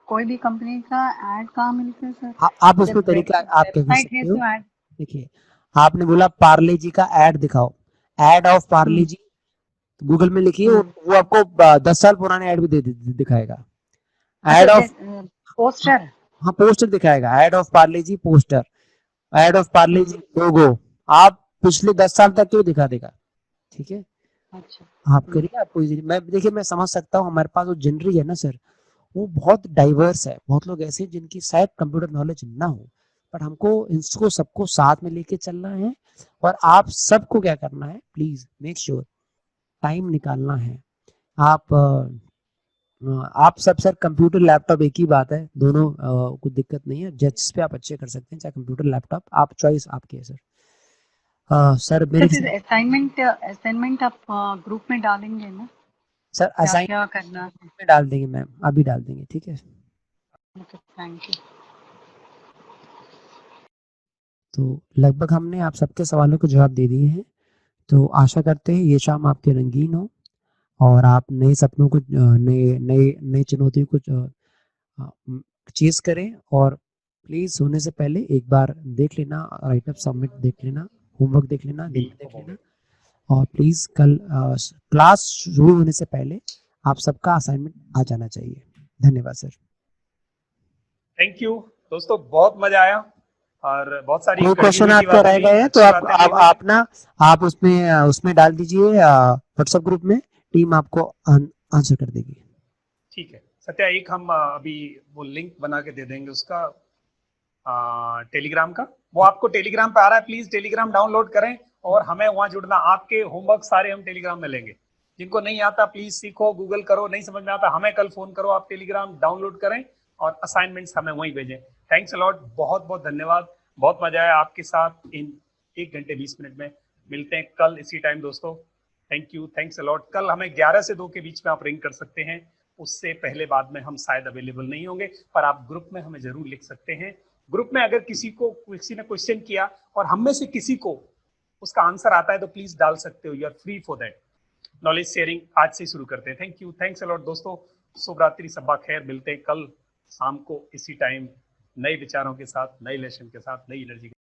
कोई भी कंपनी का एड कहाँ मिलते हैं सर? आप उसमें तरीका आप क्या कर वेबसाइट है सकते हो। तो एड। देखिए आपने बोला पार्ले जी का एड दिखाओ, ad of Parle G, Google में लिखिए, वो आपको 10 साल पुराने एड भी दिखाएगा। एड ऑफ पोस्टर, हाँ पोस्टर दिखाएगा, ad of Parle G poster, ad of Parle G logo, आप पिछले 10 साल तक क्यों दिखा देगा। ठीक है। अच्छा आप करिए, आपको मैं देखिए मैं समझ सकता हूँ, हमारे पास जो जनरी है ना सर वो बहुत डाइवर्स है। बहुत लोग ऐसे हैं जिनकी शायद कंप्यूटर नॉलेज ना हो, बट हमको इसको सबको साथ में लेके चलना है। और आप सबको क्या करना है, प्लीज मेक श्योर टाइम निकालना है। आप सब सर कंप्यूटर लैपटॉप एक ही बात है, दोनों कुछ दिक्कत नहीं है, जिस पे आप अच्छे कर सकते हैं, चाहे कंप्यूटर लैपटॉप, आप चॉइस आपकी है सर। सर मेरे असाइनमेंट आप ग्रुप में डालेंगे ना? सर क्या असाइन क्या करना है? में डाल देंगे मैम, अभी डाल देंगे। ठीक है। Thank you. तो लगभग हमने आप सबके सवालों के जवाब दे दिए हैं। तो आशा करते हैं ये शाम आपके रंगीन हो और आप नए सपनों को, नए नए नई चुनौतियों को चेस करें। और प्लीज सोने से पहले एक बार देख लेना, राइटअप सबमिट देख लेना, होमवर्क देख लेना, दिन में देख लेना। और प्लीज कल क्लास शुरू होने से पहले आप सबका असाइनमेंट आ जाना चाहिए। धन्यवाद सर। थैंक यू दोस्तों, बहुत मजा आया और बहुत सारी कोई क्वेश्चन आपके रह गए हैं तो आप उसमें डाल दीजिए व्हाट्सएप ग्रुप में, टीम आपको आंसर कर देगी। ठीक है सत्या, एक हम अभी वो लिंक बना के दे देंगे उसका टेलीग्राम का, वो आपको टेलीग्राम पे आ रहा है, प्लीज टेलीग्राम डाउनलोड करें और हमें वहां जुड़ना। आपके होमवर्क सारे हम टेलीग्राम में लेंगे। जिनको नहीं आता प्लीज सीखो, गूगल करो, नहीं समझ में आता हमें कल फोन करो, आप टेलीग्राम डाउनलोड करें और असाइनमेंट्स हमें वहीं भेजें। थैंक्स अलॉट, बहुत बहुत धन्यवाद, बहुत मजा आया आपके साथ इन 1 घंटे 20 मिनट में। मिलते हैं कल इसी टाइम दोस्तों। Thank you, thanks a lot. कल हमें 11 से 2 के बीच में आप रिंग कर सकते हैं, उससे पहले बाद में हम शायद अवेलेबल नहीं होंगे, पर आप ग्रुप में हमें जरूर लिख सकते हैं। ग्रुप में अगर किसी ने क्वेश्चन किया और हम में से किसी को उसका आंसर आता है तो प्लीज डाल सकते हो, you are free for that. Knowledge sharing आज से शुरू करते हैं। थैंक यू, थैंक्स अलॉट दोस्तों। शुभ रात्रि, सब्बा खैर। मिलते हैं कल शाम को इसी टाइम नए विचारों के साथ, नए लेसन के साथ, नई एनर्जी।